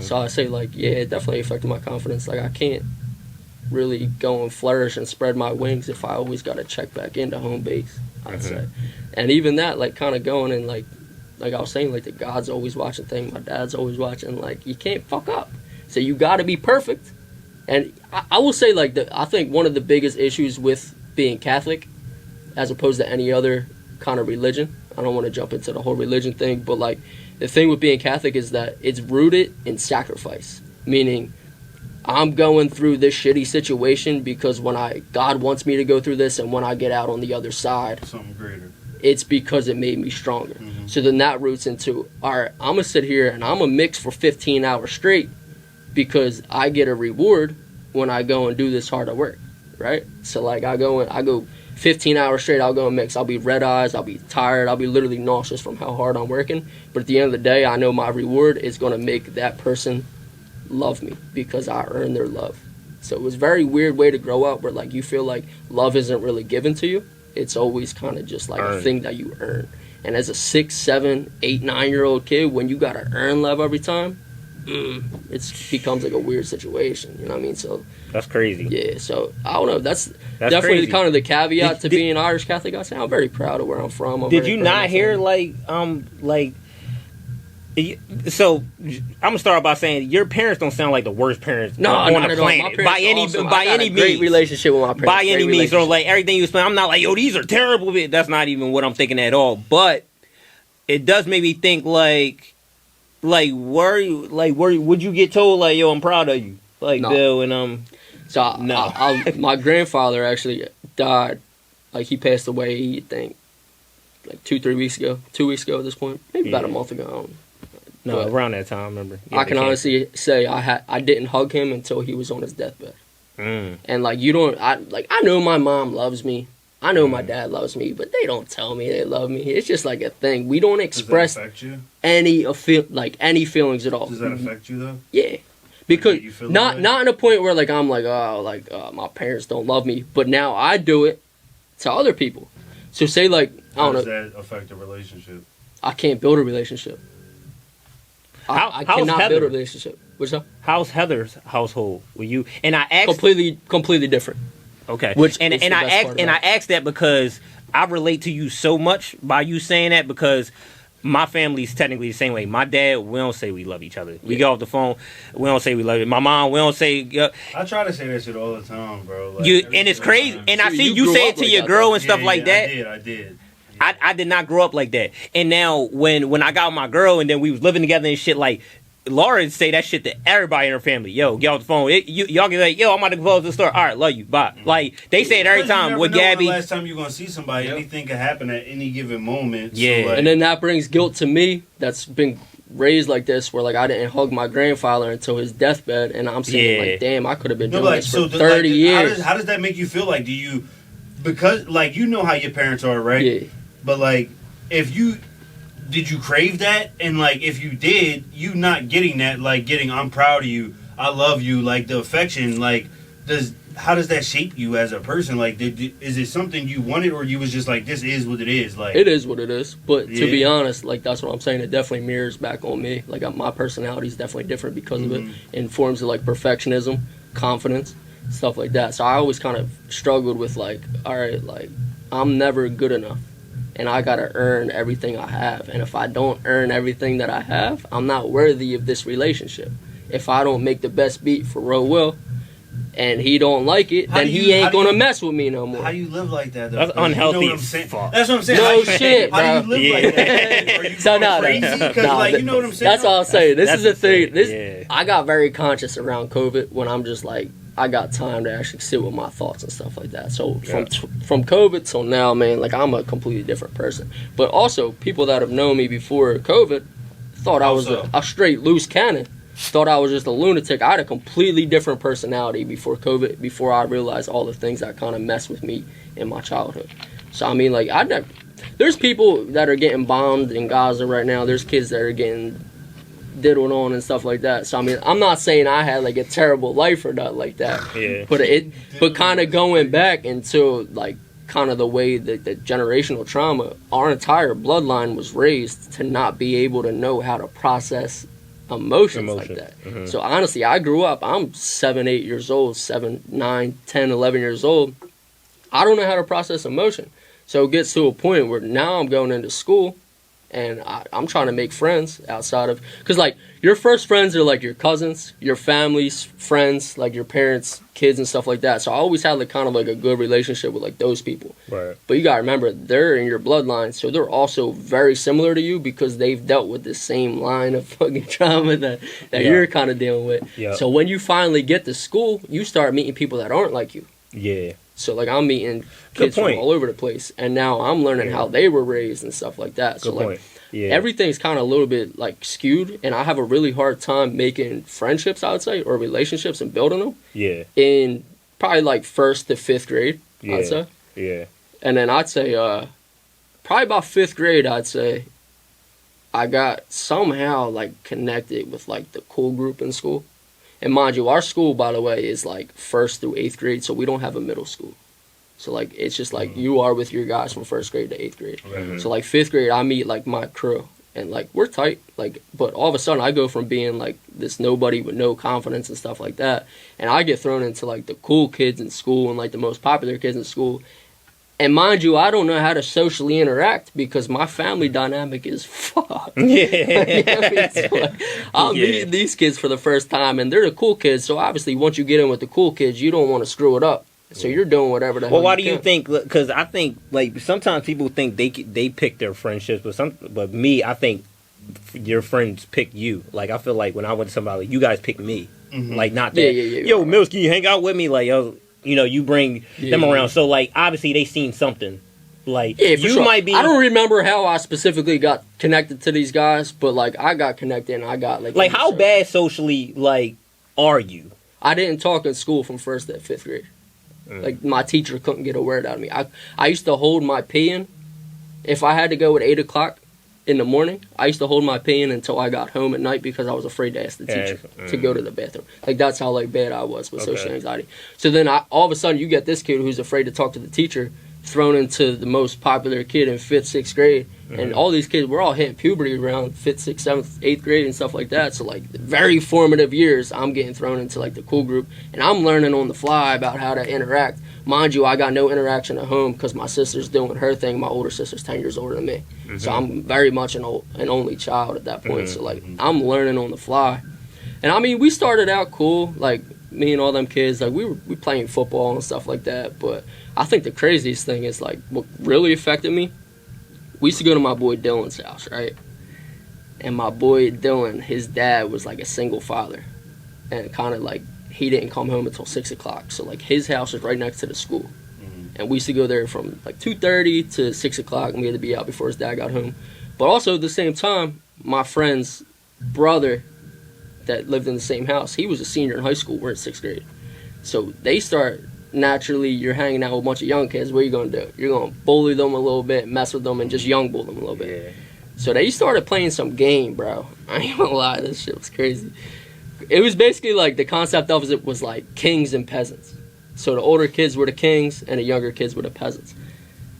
So I say, like, it definitely affected my confidence. Like, I can't really go and flourish and spread my wings if I always got to check back into home base, I'd say. And even that, like, kind of going and, like I was saying, like, the God's always watching thing, my dad's always watching, like, you can't fuck up. So you got to be perfect. And I will say, like, I think one of the biggest issues with being Catholic as opposed to any other kind of religion, I don't want to jump into the whole religion thing, but, like, the thing with being Catholic is that it's rooted in sacrifice, meaning I'm going through this shitty situation because God wants me to go through this, and when I get out on the other side, something greater. it's because it made me stronger. So then that roots into, all right, I'm going to sit here and I'm going to mix for 15 hours straight because I get a reward when I go and do this harder work, right? So like I go 15 hours straight, I'll go and mix. I'll be red eyes, I'll be tired, I'll be literally nauseous from how hard I'm working. But at the end of the day, I know my reward is going to make that person love me because I earned their love. So it was a very weird way to grow up where like you feel like love isn't really given to you. It's always kind of just like a thing that you earn. And as a 6, 7, 8, 9-year-old kid, when you got to earn love every time, it becomes like a weird situation, you know what I mean? So that's crazy. Yeah, so I don't know. That's definitely crazy. Kind of the caviat to being Irish Catholic. I say I'm very proud of where I'm from. Did you not hear so I'm gonna start by saying your parents don't sound like the worst parents on the planet by any means. Great relationship with my parents by any means. So like everything you explain, I'm not like yo these are terrible. That's not even what I'm thinking at all. But it does make me think like would you get told like yo I'm proud of you like no. Bill and so no. My grandfather actually died, like he passed away I think like 2-3 weeks ago, 2 weeks ago at this point, maybe about a month ago. I don't know. No, but around that time, I remember. Yeah, I can honestly say I didn't hug him until he was on his deathbed. And like I know my mom loves me. I know my dad loves me, but they don't tell me they love me. It's just like a thing. We don't express Does that affect you? any feelings at all. Does that affect you though? Yeah. Because not in a point where like I'm like my parents don't love me, but now I do it to other people. So say like I don't know. How does that affect a relationship? I can't build a relationship. I cannot build a relationship. What's up? How's Heather's household? Were you and I asked completely different. Okay. I asked that because I relate to you so much by you saying that because my family's technically the same way. My dad, we don't say we love each other. We get off the phone, we don't say we love it. My mom, we don't say. I try to say that shit all the time, bro. Like, and it's crazy. And I see you say it to your girl and stuff like that. I did. I did not grow up like that. And now when I got with my girl and then we was living together and shit, like Laura say that shit to everybody in her family. Yo, get off the phone. Y'all get like, yo, I'm about to close the store. All right, love you. Bye. Like they say it every time with Gabby. The last time you're gonna see somebody, anything can happen at any given moment. Yeah, so like, and then that brings guilt to me. That's been raised like this, where like I didn't hug my grandfather until his deathbed, and I'm saying like, damn, I could have been doing this for 30 years. How does that make you feel? Like, do you because like you know how your parents are, right? Yeah. But like, did you crave that? And like, if you did, you not getting that, like getting, I'm proud of you, I love you, like the affection, like how does that shape you as a person? Like, is it something you wanted, or you was just like, this is what it is? Like, it is what it is. But to be honest, like that's what I'm saying. It definitely mirrors back on me. Like my personality is definitely different because of it, in forms of like perfectionism, confidence, stuff like that. So I always kind of struggled with like, all right, like I'm never good enough. And I gotta earn everything I have. And if I don't earn everything that I have, I'm not worthy of this relationship. If I don't make the best beat for RoWiLL and he don't like it, then he ain't gonna mess with me no more. How do you live like that though? That's unhealthy. You know that's what I'm saying. No shit, bro. How do you live like that? Are you so crazy? Because like, you know what I'm saying? That's all I'm saying. This is the thing. I got very conscious around COVID when I'm just like, I got time to actually sit with my thoughts and stuff like that. So from COVID till now, man, like I'm a completely different person. But also, people that have known me before COVID thought I was a straight loose cannon. Thought I was just a lunatic. I had a completely different personality before COVID, before I realized all the things that kind of messed with me in my childhood. So, I mean, like, there's people that are getting bombed in Gaza right now. There's kids that are getting diddled on and stuff like that. So I mean, I'm not saying I had like a terrible life or nothing like that. Yeah. But kind of going back into like kind of the way that the generational trauma, our entire bloodline was raised to not be able to know how to process emotions like that. Mm-hmm. So honestly, I grew up, I'm 7, 8 years old, 7, 9, 10, 11 years old. I don't know how to process emotion. So it gets to a point where now I'm going into school and I'm trying to make friends outside of, because like your first friends are like your cousins, your family's friends, like your parents' kids and stuff like that. So I always had like kind of like a good relationship with like those people. Right. But you gotta remember, they're in your bloodline, so they're also very similar to you because they've dealt with the same line of fucking trauma that you're kind of dealing with. Yeah. So when you finally get to school, you start meeting people that aren't like you. Yeah. So like I'm meeting kids from all over the place, and now I'm learning how they were raised and stuff like that. So like everything's kind of a little bit like skewed, and I have a really hard time making friendships, I would say, or relationships and building them. Yeah. In probably like 1st to 5th grade, I'd say. Yeah. And then I'd say probably about 5th grade, I'd say I got somehow like connected with like the cool group in school. And mind you, our school, by the way, is like 1st through 8th grade, so we don't have a middle school. So like it's just like you are with your guys from 1st grade to 8th grade. Mm-hmm. So like 5th grade, I meet like my crew, and like we're tight. Like, but all of a sudden, I go from being like this nobody with no confidence and stuff like that, and I get thrown into like the cool kids in school and like the most popular kids in school. And mind you, I don't know how to socially interact because my family dynamic is fucked. Yeah. So like, I'm meeting these kids for the first time, and they're the cool kids. So obviously, once you get in with the cool kids, you don't want to screw it up. So you're doing whatever the hell. Well, why do you think? Because I think like sometimes people think they pick their friendships, but me, I think your friends pick you. Like I feel like when I went to somebody, you guys picked me. Mm-hmm. Like not that. Yo, Mills, can you hang out with me? Like yo. You know, you bring them around. So, like, obviously, they seen something. Like, you might be... I don't remember how I specifically got connected to these guys, but, like, I got connected and I got, like... Like, how bad socially, like, are you? I didn't talk in school from 1st to 5th grade. Like, my teacher couldn't get a word out of me. I used to hold my pee in. If I had to go at 8 o'clock in the morning, I used to hold my pee in until I got home at night because I was afraid to ask the teacher to go to the bathroom. Like, that's how, like, bad I was with social anxiety. So then, all of a sudden, you get this kid who's afraid to talk to the teacher thrown into the most popular kid in 5th, 6th grade. Mm-hmm. And all these kids, we're all hitting puberty around 5th, 6th, 7th, 8th grade and stuff like that. So, like, very formative years, I'm getting thrown into, like, the cool group. And I'm learning on the fly about how to interact. Mind you, I got no interaction at home because my sister's doing her thing. My older sister's 10 years older than me. Mm-hmm. So I'm very much an only child at that point. Mm-hmm. So, like, I'm learning on the fly. And, I mean, we started out cool. Like, me and all them kids, like, we playing football and stuff like that. But I think the craziest thing is, like, what really affected me, we used to go to my boy Dylan's house, right? And my boy Dylan, his dad was, like, a single father. And kind of, like, he didn't come home until 6 o'clock. So, like, his house is right next to the school. Mm-hmm. And we used to go there from, like, 2:30 to 6 o'clock, and we had to be out before his dad got home. But also, at the same time, my friend's brother that lived in the same house, he was a senior in high school. We're in 6th grade. So they start, naturally, you're hanging out with a bunch of young kids. What are you going to do? You're going to bully them a little bit, mess with them, and just young bull them a little bit. Yeah. So they started playing some game, bro. I ain't gonna lie, this shit was crazy. It was basically like the concept of it was like kings and peasants. So the older kids were the kings and the younger kids were the peasants.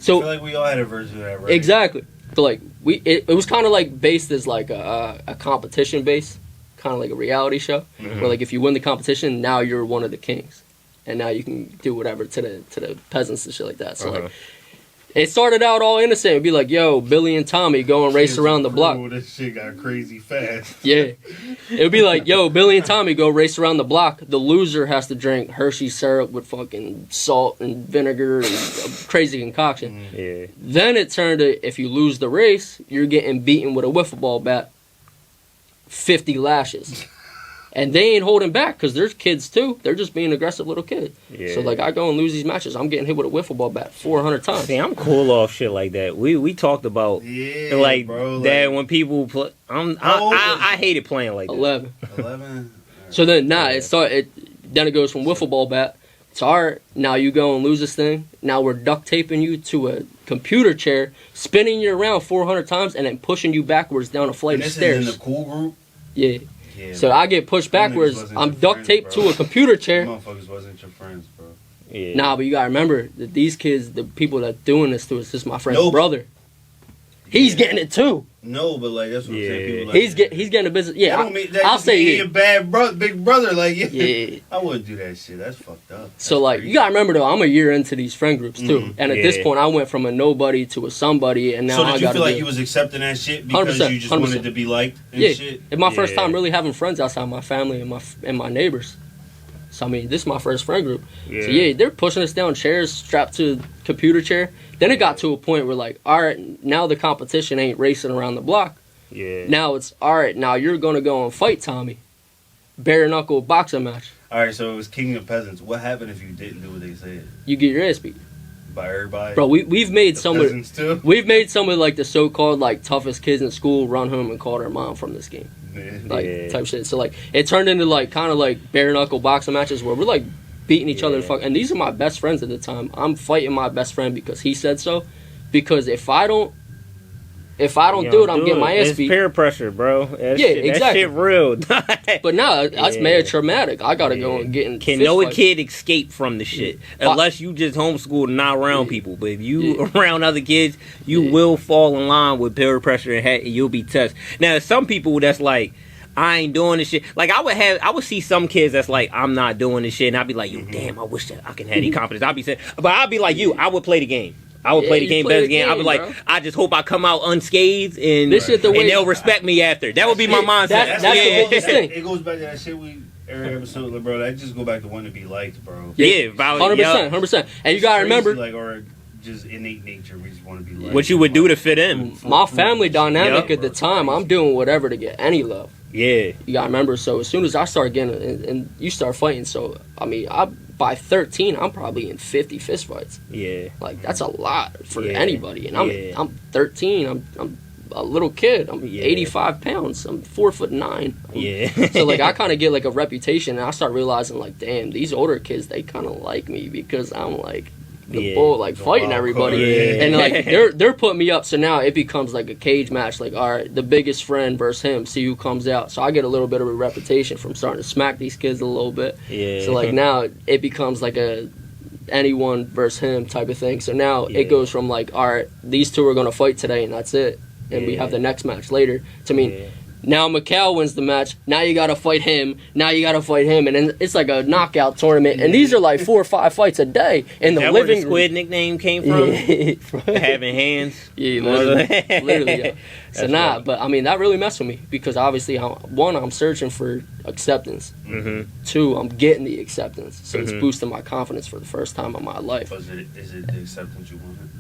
So I feel like we all had a version of that, right? Exactly. So like it was kind of like based as like a competition base, kind of like a reality show. Mm-hmm. Where like if you win the competition, now you're one of the kings, and now you can do whatever to the peasants and shit like that. So like. It started out all innocent. It'd be like, yo, Billy and Tommy go and race around the block. This shit got crazy fast. Yeah. It would be like, yo, Billy and Tommy go race around the block. The loser has to drink Hershey syrup with fucking salt and vinegar and a crazy concoction. Yeah. Then it turned to, if you lose the race, you're getting beaten with a wiffle ball bat. 50 lashes. And they ain't holding back because they're kids too. They're just being aggressive little kids. Yeah. So like I go and lose these matches. I'm getting hit with a wiffle ball bat 400 times. See, I'm cool off shit like that. We talked about like bro, that when people play. I hated playing like that. 11. So then then it goes from wiffle ball bat to alright. Now you go and lose this thing. Now we're duct taping you to a computer chair, spinning you around 400 times, and then pushing you backwards down a flight of stairs. Is in the cool group. Yeah. Yeah, so I get pushed backwards. I'm duct taped to a computer chair. Motherfuckers wasn't your friends, bro. Yeah. Nah, but you gotta remember that these kids, the people that doing this to us, this is my friend's brother. He's getting it too. No, but like that's what I'm saying. People like he's getting a business. Yeah, I'll say a bad big brother. Like I wouldn't do that shit. That's fucked up. So like you gotta remember though, I'm a year into these friend groups too, and at this point I went from a nobody to a somebody, and now so did you feel like you was accepting that shit because you just 100%. Wanted to be liked and shit? It's my first time really having friends outside my family and my neighbors. So I mean, this is my first friend group. Yeah. So they're pushing us down chairs strapped to a computer chair. Then it got to a point where like, all right, now the competition ain't racing around the block. Yeah. Now it's all right. Now you're gonna go and fight Tommy, bare knuckle boxing match. All right, so it was King of Peasants. What happened if you didn't do what they said? You get your ass beat. By everybody? Bro, we've made some of we've made some of like the so-called like toughest kids in school run home and call their mom from this game. Like type shit. So like it turned into like kind of like bare knuckle boxing matches where we're like beating each other. And these are my best friends at the time. I'm fighting my best friend because he said so. Because if I don't do it, I'm getting my ass beat. It's peer pressure, bro. Exactly. That shit real. But no, that's mad traumatic. I gotta go and get in. Can no kid escape from the shit unless you just homeschooled and not around people. But if you around other kids, you will fall in line with peer pressure and you'll be touched. Now, some people that's like, I ain't doing this shit. Like I would see some kids that's like, I'm not doing this shit, and I'd be like, yo, damn, I wish that I can have any confidence. I'd be saying, but I'd be like you, I would play the game. I would play the game better again. I'd be like, I just hope I come out unscathed and they'll respect me after. That would be my mindset. That's the biggest thing. It goes back to that shit we every episode, like, bro. That just go back to wanting to be liked, bro. Yeah, 100%. And you gotta remember, like, or just innate nature, we just want to be liked. What you would do to fit in. My family dynamic at the time, I'm doing whatever to get any love. Yeah, you gotta remember. So as soon as I start getting and you start fighting, so I mean, by 13, I'm probably in 50 fist fights. Yeah, like that's a lot for anybody. And I'm 13. I'm a little kid. I'm 85 pounds. I'm 4'9". Yeah. So like I kind of get like a reputation, and I start realizing like, damn, these older kids, they kind of like me because I'm like the bull, like fighting everybody, and like they're putting me up. So now it becomes like a cage match. Like, all right, the biggest friend versus him. See who comes out. So I get a little bit of a reputation from starting to smack these kids a little bit. Yeah. So like now it becomes like a anyone versus him type of thing. So now it goes from like, all right, these two are gonna fight today, and that's it. And we have the next match later. To mean. Now McHale wins the match. Now you gotta fight him. Now you gotta fight him, and then it's like a knockout tournament. And these are like 4 or 5 fights a day in the living room. Where the Squid nickname came from? Having hands. Yeah, literally. Yeah. So but I mean that really messed with me because obviously, one, I'm searching for acceptance. Mm-hmm. 2, I'm getting the acceptance, so it's boosting my confidence for the first time in my life. Is it the acceptance you wanted?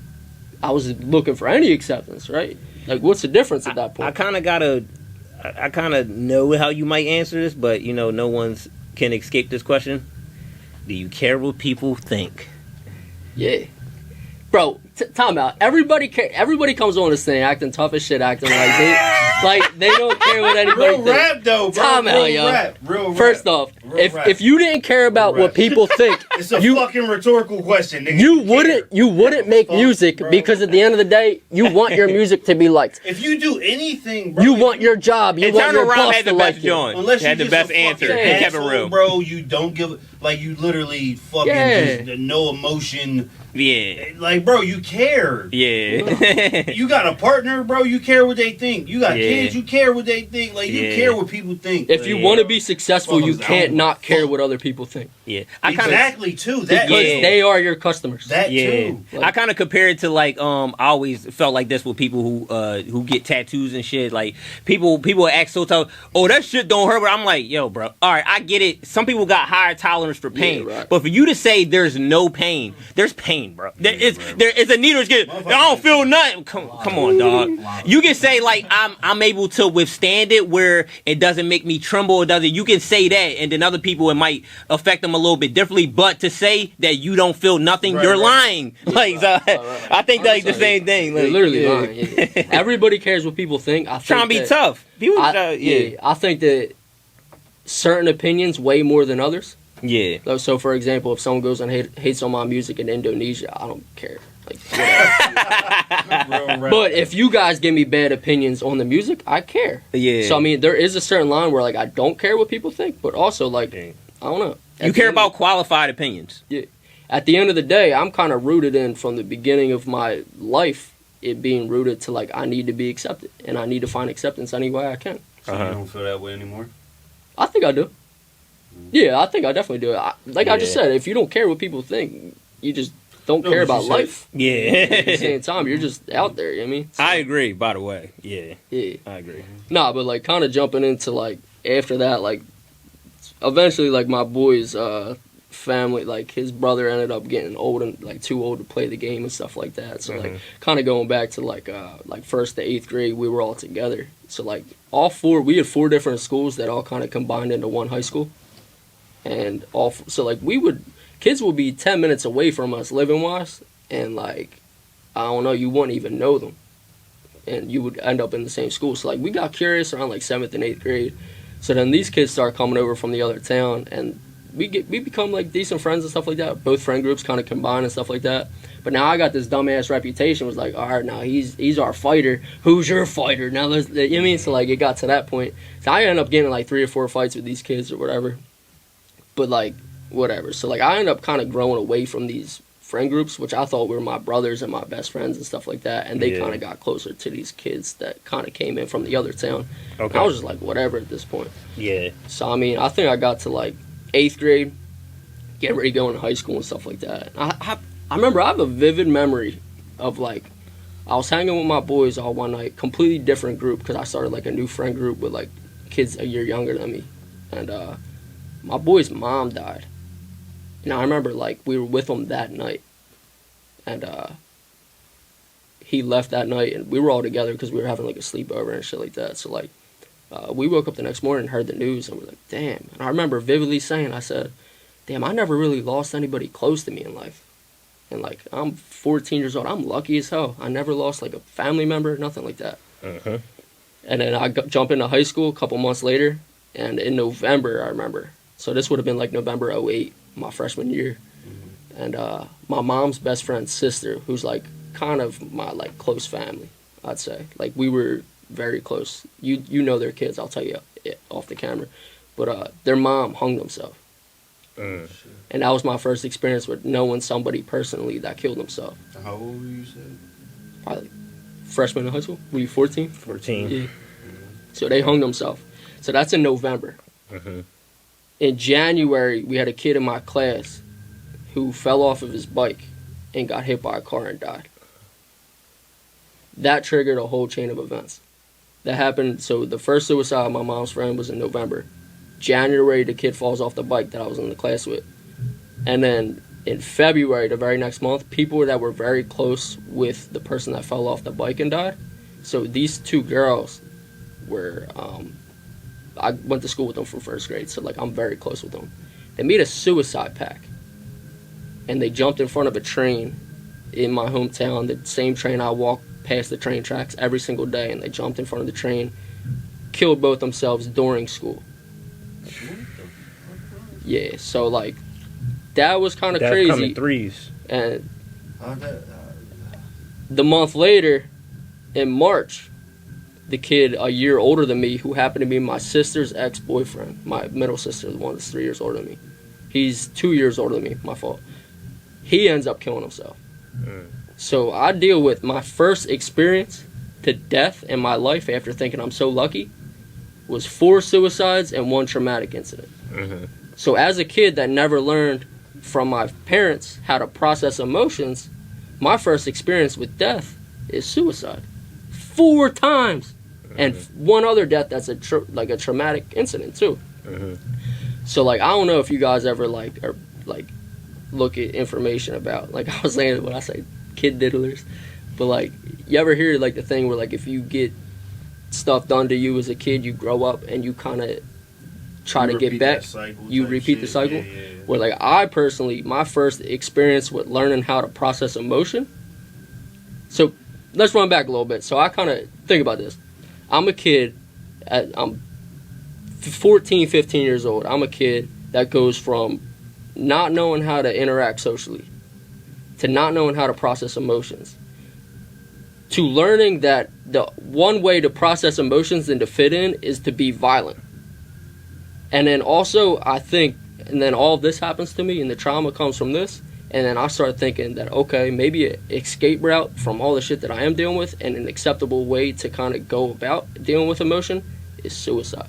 I was looking for any acceptance, right? Like, what's the difference at that point? I kind of know how you might answer this, but, you know, no one's can escape this question. Do you care what people think? Yeah. Bro, time out. Everybody comes on this thing acting tough as shit, acting like they don't care what anybody thinks. Real rap, though, bro. Time out, yo. Real rap. First off, if you didn't care about what people think, it's a fucking rhetorical question, nigga. You wouldn't make music because at the end of the day, you want your music to be liked. If you do anything, bro, you want your job. You want your boss to like you. Unless you had the best answer, and kept it real, bro. You don't give you literally fucking just no emotion. Yeah. Like, bro, you care. Yeah. You got a partner, bro, you care what they think. You got kids, you care what they think. Like, you care what people think. If you want to be successful, you can't not care what other people think. Yeah. Exactly, too. Because they are your customers. That, too. Like, I kind of compare it to, like, I always felt like this with people who get tattoos and shit. Like, people act so tough, oh, that shit don't hurt. But I'm like, yo, bro, all right, I get it. Some people got higher tolerance for pain. Yeah, right. But for you to say there's no pain, there's pain, bro. There is a needle. I don't feel nothing. Come on, dog. You can say like I'm able to withstand it where it doesn't make me tremble. It doesn't. You can say that, and then other people it might affect them a little bit differently. But to say that you don't feel nothing, you're lying. Like I think like the same thing. Like, literally lying. Yeah. Everybody cares what people think. Trying to be tough. People, I think that certain opinions weigh more than others. Yeah. So, for example, if someone goes and hates on my music in Indonesia, I don't care. Like, but if you guys give me bad opinions on the music, I care. Yeah. So I mean, there is a certain line where like I don't care what people think, but also like I don't know. You care about qualified opinions. Yeah. At the end of the day, I'm kind of rooted in from the beginning of my life. It being rooted to like I need to be accepted, and I need to find acceptance any way I can. So you don't feel that way anymore? I think I do. Yeah, I think I definitely do. I just said, if you don't care what people think, you just don't care about life. Yeah. At the same time, you're just out there, you know what I mean? So, I agree, by the way. Yeah. I agree. Nah, but like kind of jumping into like after that, like eventually like my boy's family, like his brother ended up getting old and like too old to play the game and stuff like that. So like kind of going back to like 1st to 8th grade, we were all together. So like we had 4 different schools that all kind of combined into one high school. and so like kids would be 10 minutes away from us living wise, and like I don't know, you wouldn't even know them, and you would end up in the same school. So like we got curious around like 7th and 8th grade. So then these kids start coming over from the other town, and we become like decent friends and stuff like that. Both friend groups kind of combine and stuff like that. But now I got this dumbass reputation. Was like, all right, now he's our fighter. Who's your fighter? Now let's, you know what I mean? So like it got to that point. So I ended up getting like 3 or 4 fights with these kids or whatever. But like whatever. So like I ended up kind of growing away from these friend groups, which I thought were my brothers and my best friends and stuff like that. And they kind of got closer to these kids that kind of came in from the other town. Okay. I was just like whatever at this point. Yeah. So I mean, I think I got to like 8th grade, getting ready to go into high school and stuff like that. I remember I have a vivid memory of like I was hanging with my boys all one night, completely different group because I started like a new friend group with like kids a year younger than me, and my boy's mom died, and I remember like we were with him that night, and he left that night, and we were all together because we were having like a sleepover and shit like that. So like we woke up the next morning and heard the news, and we're like, damn. And I remember vividly saying, I said, damn, I never really lost anybody close to me in life. And like I'm 14 years old, I'm lucky as hell. I never lost like a family member, nothing like that. Uh-huh. And then I jump into high school a couple months later, and in November, I remember. So this would have been like November 08, my freshman year. Mm-hmm. And my mom's best friend's sister, who's like kind of my like close family, I'd say. Like we were very close. You know their kids, I'll tell you off the camera. But their mom hung themselves. And that was my first experience with knowing somebody personally that killed himself. How old were you, said? Probably freshman in high school. Were you 14? 14. Yeah. So they hung themselves. So that's in November. Uh-huh. In January, we had a kid in my class who fell off of his bike and got hit by a car and died. That triggered a whole chain of events. That happened, so the first suicide of my mom's friend was in November. January, the kid falls off the bike that I was in the class with. And then in February, the very next month, people that were very close with the person that fell off the bike and died. So these 2 girls were, I went to school with them from 1st grade, so like I'm very close with them. They made a suicide pact. And they jumped in front of a train in my hometown, the same train I walk past the train tracks every single day, and they jumped in front of the train, killed both themselves during school. Yeah, so like that was kind of crazy. Coming threes. And the month later, in March, the kid a year older than me, who happened to be my sister's ex-boyfriend, my middle sister, the one that's 3 years older than me. He's 2 years older than me, my fault. He ends up killing himself. So I deal with my first experience to death in my life after thinking I'm so lucky was 4 suicides and 1 traumatic incident. Mm-hmm. So as a kid that never learned from my parents how to process emotions, my first experience with death is suicide. 4 times. Mm-hmm. And 1 other death that's a traumatic incident too. Mm-hmm. So like I don't know if you guys ever like look at information about, like I was saying when I say kid diddlers, but like you ever hear like the thing where like if you get stuff done to you as a kid, you grow up and you kind of try to get back. You repeat the cycle. Yeah. Where like I personally, my first experience with learning how to process emotion. So let's run back a little bit. So I kind of think about this. I'm a kid. I'm 14, 15 years old. I'm a kid that goes from not knowing how to interact socially to not knowing how to process emotions to learning that the one way to process emotions and to fit in is to be violent. And then also, I think, and then all of this happens to me, and the trauma comes from this, and then I start thinking that, okay, maybe an escape route from all the shit that I am dealing with and an acceptable way to kind of go about dealing with emotion is suicide.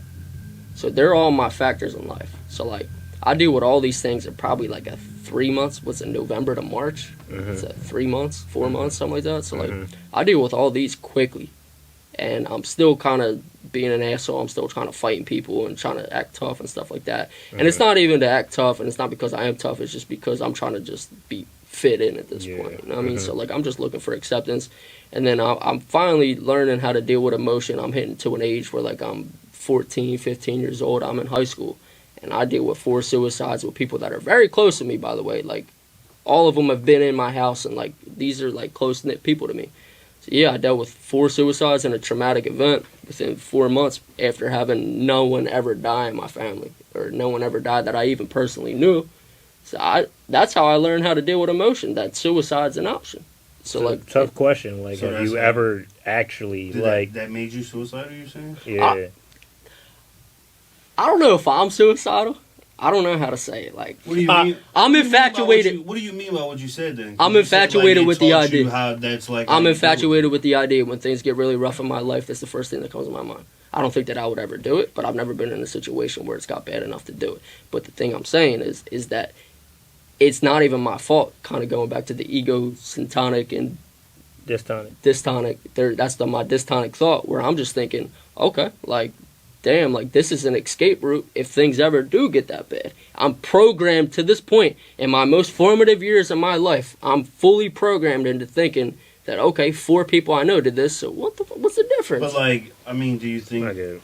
So they're all my factors in life. So, like, I deal with all these things in probably like a 3 months, what's it, November to March? Mm-hmm. It's 3 months, 4 months, something like that. So, like, I deal with all these quickly. And I'm still kind of being an asshole. I'm still trying to fight people and trying to act tough and stuff like that. And it's not even to act tough, and it's not because I am tough. It's just because I'm trying to just be fit in at this point. You know what I mean? So, like, I'm just looking for acceptance. And then I'm finally learning how to deal with emotion. I'm hitting to an age where, like, I'm 14, 15 years old. I'm in high school. and I deal with 4 suicides with people that are very close to me, by the way. Like, all of them have been in my house, and, like, these are, like, close-knit people to me. So, yeah, I dealt with 4 suicides and a traumatic event within 4 months after having no one ever die in my family, or no one ever died that I even personally knew. So that's how I learned how to deal with emotion, that suicide's an option. So like, tough question. Like, have you ever actually, like... That made you suicidal, you're saying? Yeah. I don't know if I'm suicidal. I don't know how to say it. Like, what do you mean? I'm infatuated. What do you mean by what you said then? I'm infatuated with the idea. I'm infatuated with the idea when things get really rough in my life, that's the first thing that comes to my mind. I don't think that I would ever do it, but I've never been in a situation where it's got bad enough to do it. But the thing I'm saying is that it's not even my fault, kind of going back to the ego-syntonic and dystonic. That's my dystonic thought, where I'm just thinking, okay, like, damn, like, this is an escape route if things ever do get that bad. I'm programmed to this point in my most formative years of my life. I'm fully programmed into thinking that, okay, 4 people I know did this, so what's the difference? But, like, I mean, do you think...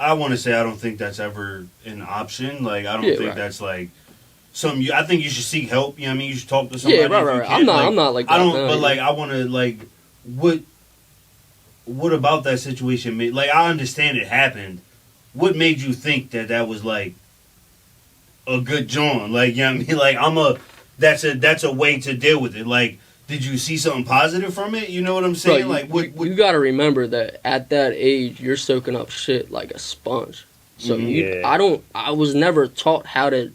I want to say I don't think that's ever an option. Like, I don't think that's, like... I think you should seek help. You know what I mean? You should talk to somebody. Yeah, right. I'm not like that. I don't. But like, I want to like, what about that situation made? Like, I understand it happened. What made you think that was like a good John? Like, you know what I mean? Like, that's a way to deal with it. Like, did you see something positive from it? You know what I'm saying? Bro, like, you got to remember that at that age, you're soaking up shit like a sponge. So I was never taught how to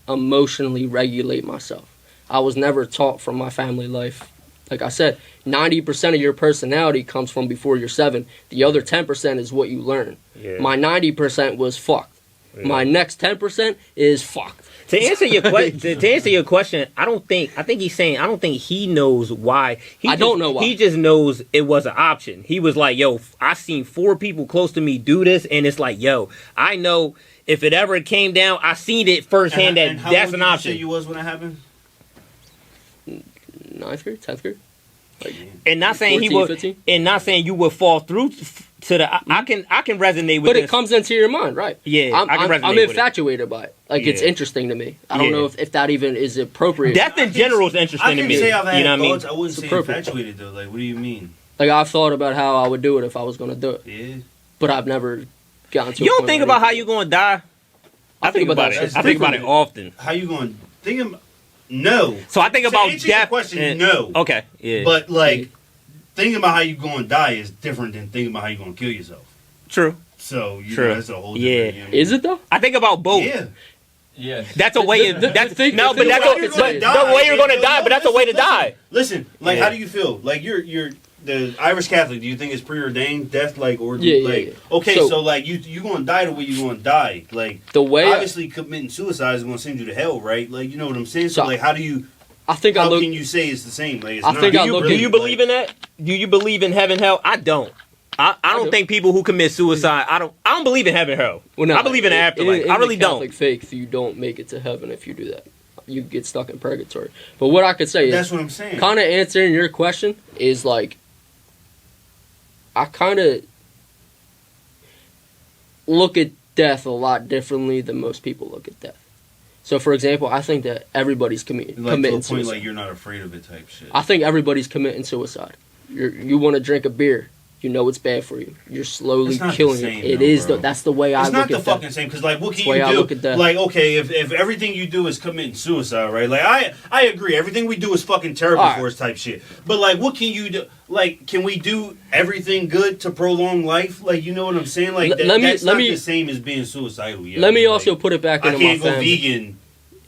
emotionally regulate myself. I was never taught from my family life. Like I said, 90% of your personality comes from before you're 7. The other 10% is what you learn. Yeah. My 90% was fucked. Yeah. My next 10% is fucked. To answer your question, I think he's saying I don't think he knows why. Don't know why. He just knows it was an option. He was like, yo, I seen 4 people close to me do this, and it's like, yo, I know if it ever came down, I seen it firsthand that that's an option. How old did you say you was when it happened? 9th grade, 10th grade. Like, and not saying 14, he would, 15? and not saying you would fall through to the. I can resonate with. But it comes into your mind, right? Yeah, I'm infatuated by it. Like, it's interesting to me. I don't know if that even is appropriate. Death in general is interesting to me. I can say I've had thoughts. I wouldn't say infatuated though. Like, what do you mean? Like, I've thought about how I would do it if I was going to do it. Yeah. But I've never gotten to. You don't think about how you're going to die. I think about it. I think about it often. How you going to think about? No. So I think about death. Question, no. Okay. Yeah. But like, thinking about how you going to die is different than thinking about how you going to kill yourself. True. So know, that's a whole different. Yeah. You know, is it though? I think about both. Yeah. Yeah. That's a way. That's the way you're going to die. But that's a way to die. Listen, like, how do you feel? Like, you're the Irish Catholic. Do you think it's preordained death? Like, or okay, so like you going to die the way you going to die. Like, the way obviously committing suicide is going to send you to hell, right? Like, you know what I'm saying? So like, how do you? How can you say it's the same? Like, it's I not. think do you believe in that? Do you believe in heaven, hell? I don't. I don't think people who commit suicide. I don't believe in heaven, hell. Well, no, I believe in the afterlife. I really don't. In Catholic faith, you don't make it to heaven if you do that. You get stuck in purgatory. But what I could say is, that's what I'm saying. Kind of answering your question is like, I kind of look at death a lot differently than most people look at death. So, for example, I think that everybody's committing suicide. Like, you're not afraid of it type shit. I think everybody's committing suicide. You want to drink a beer. You know it's bad for you. You're slowly killing it. It is. That's the way I look at that. It's not the fucking same. Because, like, what can you do? Like, okay, if everything you do is committing suicide, right? Like, I agree. Everything we do is fucking terrible for us type shit. But, like, what can you do? Like, can we do everything good to prolong life? Like, you know what I'm saying? Like, that's not the same as being suicidal. Yeah, let me also put it back into my family. I can't go vegan.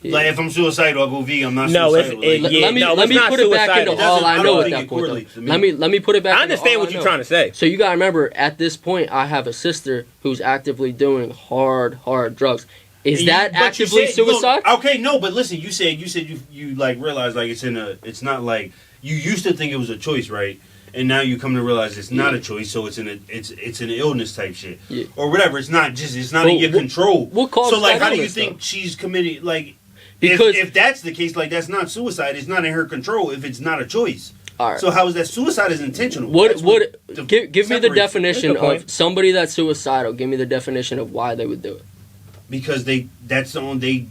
Like, if I'm suicidal, I'll go vegan. I'm not suicidal. Let me put it back into all I know at that point. Let me put it back. I understand what you're trying to say. So you gotta remember, at this point, I have a sister who's actively doing hard drugs. Is that actively suicide? Okay, no, but listen, you said you like realized like it's not like you used to think it was a choice, right? And now you come to realize it's not a choice, so it's an illness type shit or whatever. It's not in your control. What causes so like, that how do you illness, think she's committed like? Because if that's the case, like, that's not suicide. It's not in her control if it's not a choice. All right. So how is that suicide is intentional? Give me the definition of somebody that's suicidal. Give me the definition of why they would do it. because they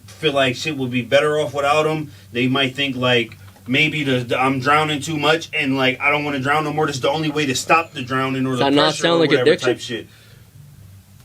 feel like shit would be better off without them. They might think like maybe I'm drowning too much and like I don't want to drown no more. This is the only way to stop the drowning or the pressure not sound or like whatever addiction? type shit.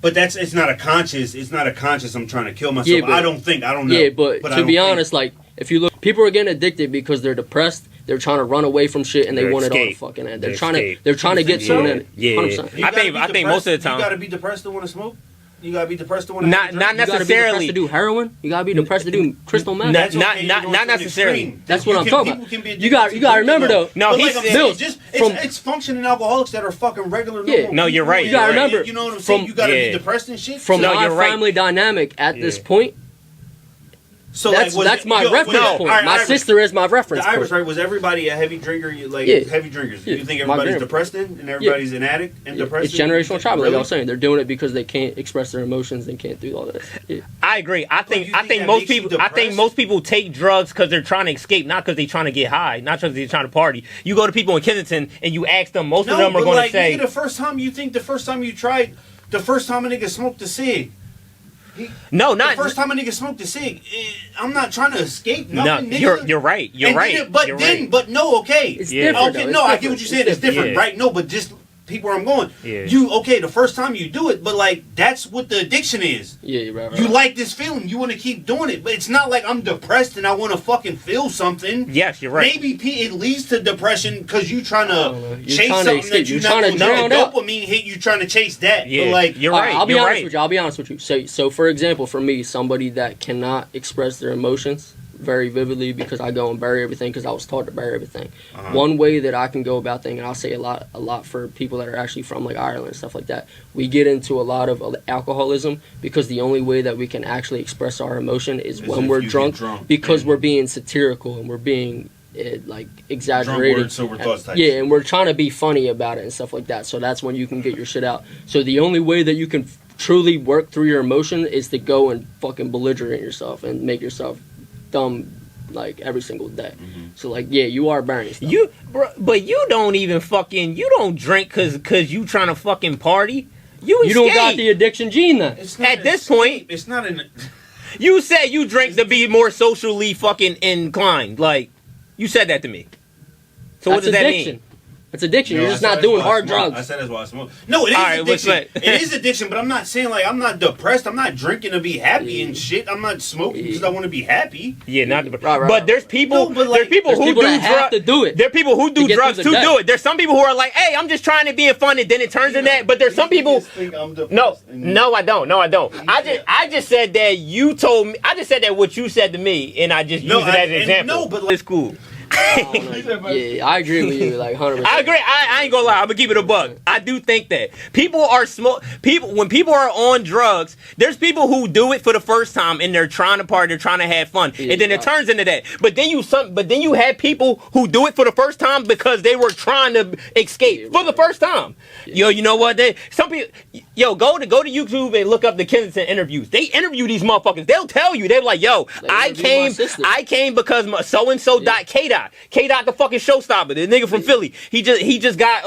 But it's not a conscious. I'm trying to kill myself. Yeah, but, I don't know. Yeah, but to be honest, like if you look, people are getting addicted because they're depressed. They're trying to run away from shit and they want it all to fucking end. They're trying to get to an end. Yeah, 100%. I think most of the time you gotta be depressed to want to smoke. You gotta be depressed to want to not necessarily. You gotta be depressed to do heroin. You gotta be depressed to do crystal meth. Not necessarily. That's what I'm talking about. You got to remember though. No, it's functioning alcoholics that are fucking regular. Yeah. No, you're right. You gotta remember. You know what I'm saying? You gotta be depressed and shit. From our family dynamic at this point. So that's my reference point. My sister is my reference point. The Irish, right? Was everybody a heavy drinker? Heavy drinkers. You think everybody's depressed and everybody's an addict and depressed? It's generational trauma. Like I was saying, they're doing it because they can't express their emotions and can't do all that. Yeah. I agree. I think most people take drugs because they're trying to escape, not because they're trying to get high, not because they're trying to party. You go to people in Kensington and you ask them, most of them are going to say, the first time a nigga smoked a cig. The first time a nigga smoked a cig, I'm not trying to escape nothing. No, you're right. It's different. Okay, no, I get what you're saying. It's different, right? No, but just peep where I'm going. Yeah. The first time you do it, but like that's what the addiction is. Yeah, you're right. You like this feeling, you want to keep doing it, but it's not like I'm depressed and I want to fucking feel something. Yes, you're right. Maybe it leads to depression because you trying to chase something that you're not going to drown out. Dopamine hit you trying to chase that. Yeah, but like you're right. I'll be honest with you. So for example, for me, somebody that cannot express their emotions very vividly because I go and bury everything because I was taught to bury everything. One way that I can go about things, and I'll say a lot for people that are actually from like Ireland and stuff like that, we get into a lot of alcoholism because the only way that we can actually express our emotion is when we're drunk because we're being satirical and we're being like exaggerated. And we're trying to be funny about it and stuff like that. So that's when you can get your shit out. So the only way that you can truly work through your emotion is to go and fucking belligerent yourself and make yourself dumb like every single day. So like you are burning stuff. But you don't even fucking drink cause you trying to fucking party. You don't got the addiction gene then. At this point, it's not an. You said you drink to be more socially fucking inclined. Like you said that to me. So what does that mean? It's addiction. You're just not doing hard drugs. I said that's why I smoke. No, it is addiction. It is addiction, but I'm not saying like I'm not depressed. I'm not drinking to be happy and shit. I'm not smoking because I want to be happy. Yeah, not right. But there's people. There's people who do have to do it. There are people who do drugs to do it. There's some people who are like, hey, I'm just trying to be fun, and then it turns into that. But there's some people. No, I don't. I just said that you told me. I just said that what you said to me, and I just used it as an example. No, but it's cool. Yeah, I agree with you, like 100%. I agree. I ain't gonna lie. I'm gonna keep it a buck. I do think that people when people are on drugs, there's people who do it for the first time and they're trying to party, they're trying to have fun, and then it turns into that. But then you have people who do it for the first time because they were trying to escape for the first time. Yo, you know what? Some people, go to YouTube and look up the Kensington interviews. They interview these motherfuckers. They'll tell you. They're like, yo, I came because so and so dot K-Dot. K-Dot the fucking showstopper, the nigga from Philly. He just got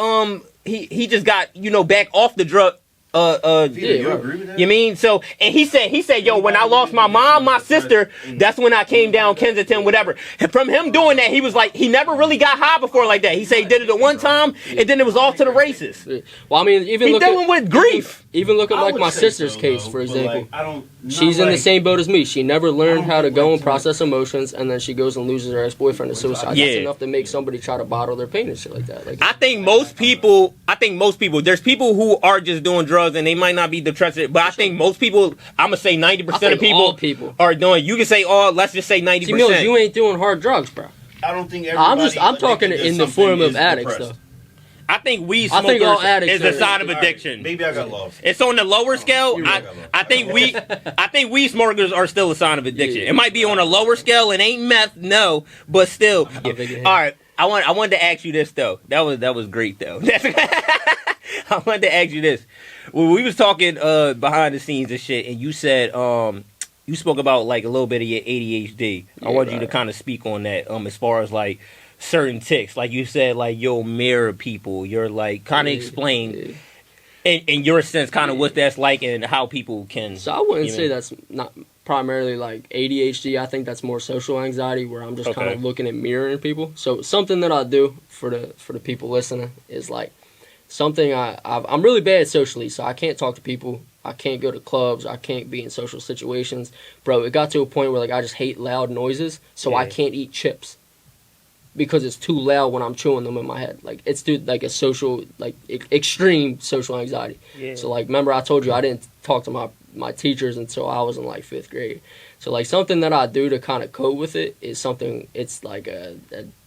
back off the drug. You agree with that? You mean so? And he said, yo, when I lost my mom, my sister, that's when I came down Kensington, whatever. And from him doing that, he was like, he never really got high before like that. He said he did it at one time, and then it was off to the races. Well, I mean, even dealing with grief. Even look at like my sister's case, for example. She's in the same boat as me. She never learned how to go and process emotions, and then she goes and loses her ex-boyfriend to suicide. That's enough to make somebody try to bottle their pain and shit like that. Like, I think most people. There's people who are just doing drugs and they might not be depressed, but I think most people. I'm gonna say 90% of people are doing. You can say let's just say 90%. You ain't doing hard drugs, bro. I don't think everybody. I'm talking in the form of addicts, though. I think weed smokers is a sign of addiction. Maybe I got lost. It's on the lower scale. I think weed smokers are still a sign of addiction. It might be on a lower scale. It ain't meth, no, but still. All right. I wanted to ask you this though. That was great though. I wanted to ask you this. When we was talking behind the scenes and shit, and you said you spoke about like a little bit of your ADHD. I wanted you to kind of speak on that as far as like certain tics, like you said, like you'll mirror people. You're like kind of explain. in your sense, kind of what that's like and how people can. So I wouldn't say that's not primarily like ADHD. I think that's more social anxiety, where I'm just kind of looking at mirroring people. So something that I do for the people listening is like something I'm really bad socially, so I can't talk to people. I can't go to clubs. I can't be in social situations. Bro, it got to a point where like I just hate loud noises, so I can't eat chips because it's too loud when I'm chewing them in my head. Like it's like a social, like extreme social anxiety. Yeah. So like, remember I told you I didn't talk to my teachers until I was in like 5th grade. So like something that I do to kind of cope with it is something, it's like a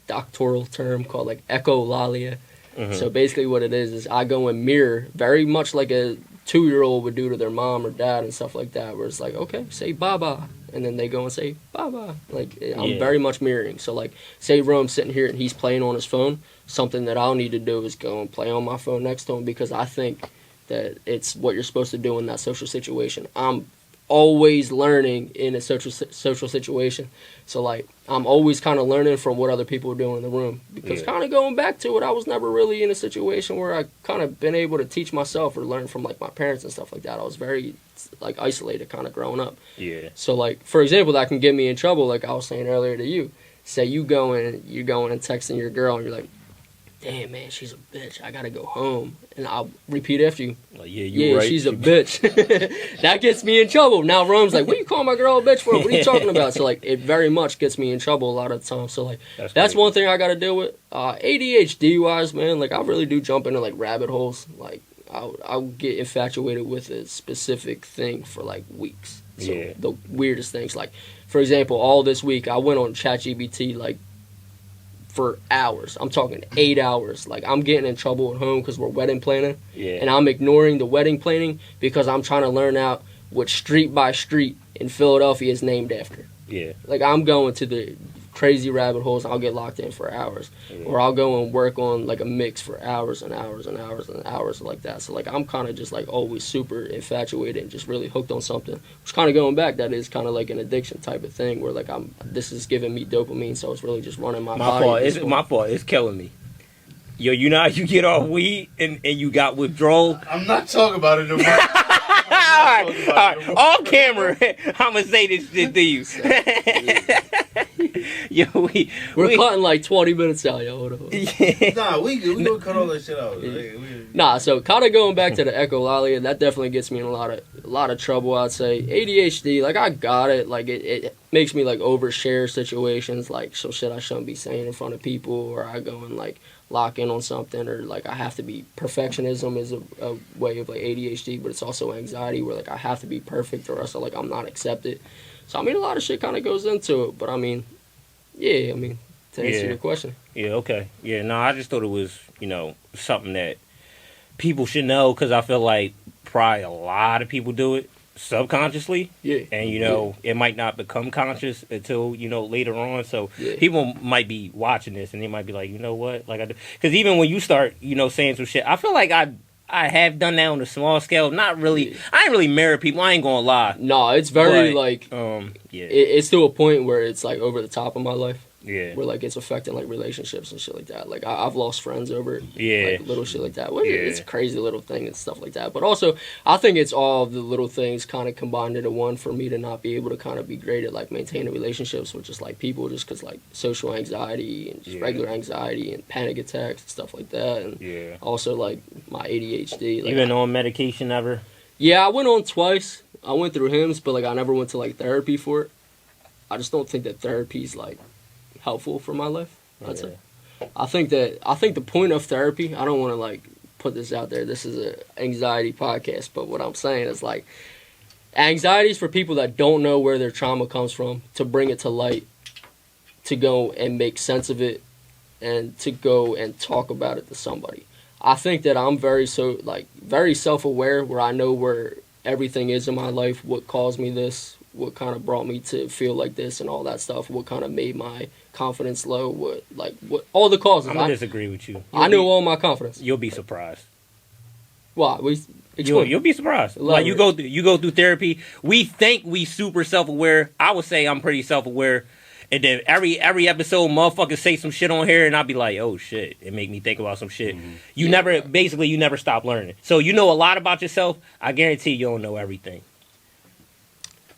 doctoral term called like echolalia. Mm-hmm. So basically what it is I go and mirror very much like a 2-year-old would do to their mom or dad and stuff like that, where it's like, okay, say baba, and then they go and say baba. Like I'm very much mirroring. So like, say Rome's sitting here and he's playing on his phone, something that I'll need to do is go and play on my phone next to him, because I think that it's what you're supposed to do in that social situation. I'm always learning in a social situation, so like I'm always kind of learning from what other people are doing in the room, because kind of going back to it, I was never really in a situation where I kind of been able to teach myself or learn from like my parents and stuff like that. I was very like isolated kind of growing up. So like, for example, that can get me in trouble, like I was saying earlier to you. Say you're going and texting your girl and you're like, damn, man, she's a bitch. I gotta go home. And I'll repeat after you. Like, right. She's a bitch. That gets me in trouble. Now Rome's like, what you calling my girl a bitch for? What are you talking about? So, like, it very much gets me in trouble a lot of the time. So, like, that's one thing I gotta deal with. ADHD-wise, man, like, I really do jump into, like, rabbit holes. Like, I'll get infatuated with a specific thing for, like, weeks. So, the weirdest things. Like, for example, all this week, I went on ChatGPT, like, for hours. I'm talking 8 hours. Like, I'm getting in trouble at home because we're wedding planning. And I'm ignoring the wedding planning because I'm trying to learn out what street by street in Philadelphia is named after. Like, I'm going to the crazy rabbit holes. I'll get locked in for hours. Or I'll go and work on, like, a mix for hours and hours and hours and hours like that. So, like, I'm kind of just, like, always super infatuated and just really hooked on something. Which, kind of going back, that is kind of like an addiction type of thing where, like, this is giving me dopamine, so it's really just running my body. My fault. It's killing me. Yo, you know how you get off weed and you got withdrawal? I'm not talking about it no more. All right. Off camera, I'm going to say this shit to you. Yo, we're cutting like 20 minutes out, yo. Hold on. Nah, we gonna cut all that shit out. Nah, so kind of going back to the echolalia, that definitely gets me in a lot of trouble, I'd say. ADHD, like, I got it. Like, it makes me, like, overshare situations, like, some shit I shouldn't be saying in front of people, or I go and, like, lock in on something, or, like, I have to be, perfectionism is a way of, like, ADHD, but it's also anxiety where, like, I have to be perfect or else, like, I'm not accepted. So, I mean, a lot of shit kind of goes into it, but, I mean, to answer your question. Okay. No, I just thought it was, something that people should know, because I feel like probably a lot of people do it subconsciously. And, it might not become conscious until, later on. So people might be watching this and they might be like, you know what? Like, because even when you start, saying some shit, I feel like I have done that on a small scale. Not really. I ain't really married people. I ain't gonna lie. No, it's very it's to a point where it's like over the top of my life. Where like it's affecting like relationships and shit like that. Like I've lost friends over it. Like little shit like that. Well, it's a crazy little thing and stuff like that. But also, I think it's all of the little things kind of combined into one for me to not be able to kind of be great at like maintaining relationships with just like people, just because like social anxiety and just regular anxiety and panic attacks and stuff like that. And also like my ADHD. Like, you been on medication ever? Yeah, I went on twice. I went through HIMS, but like I never went to like therapy for it. I just don't think that therapy's like helpful for my life. I'd say. I think the point of therapy, I don't want to like put this out there, this is an anxiety podcast, but what I'm saying is like anxiety is for people that don't know where their trauma comes from, to bring it to light, to go and make sense of it, and to go and talk about it to somebody. I think that I'm very self-aware, where I know where everything is in my life, what caused me this, what kind of brought me to feel like this and all that stuff, what kind of made my confidence low, what all the causes. I'm gonna disagree with you. I knew all my confidence. You'll be surprised. Why? You'll be surprised. Like you go through therapy. We think we super self-aware. I would say I'm pretty self-aware. And then every episode, motherfuckers say some shit on here, and I'll be like, oh shit, it make me think about some shit. You never stop learning. So you know a lot about yourself. I guarantee you don't know everything.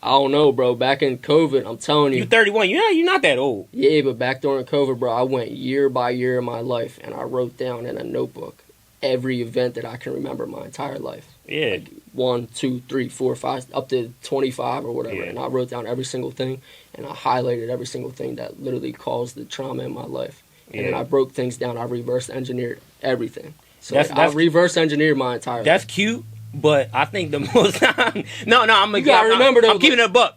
I don't know, bro. Back in COVID, I'm telling you. You're 31. You're not that old. Yeah, but back during COVID, bro, I went year by year in my life, and I wrote down in a notebook every event that I can remember my entire life. Yeah. Like 1, 2, 3, 4, 5, up to 25 or whatever. Yeah. And I wrote down every single thing, and I highlighted every single thing that literally caused the trauma in my life. And then I broke things down. I reverse engineered everything. So I reverse engineered my entire life. That's cute. But I think the most I'm keeping it a buck.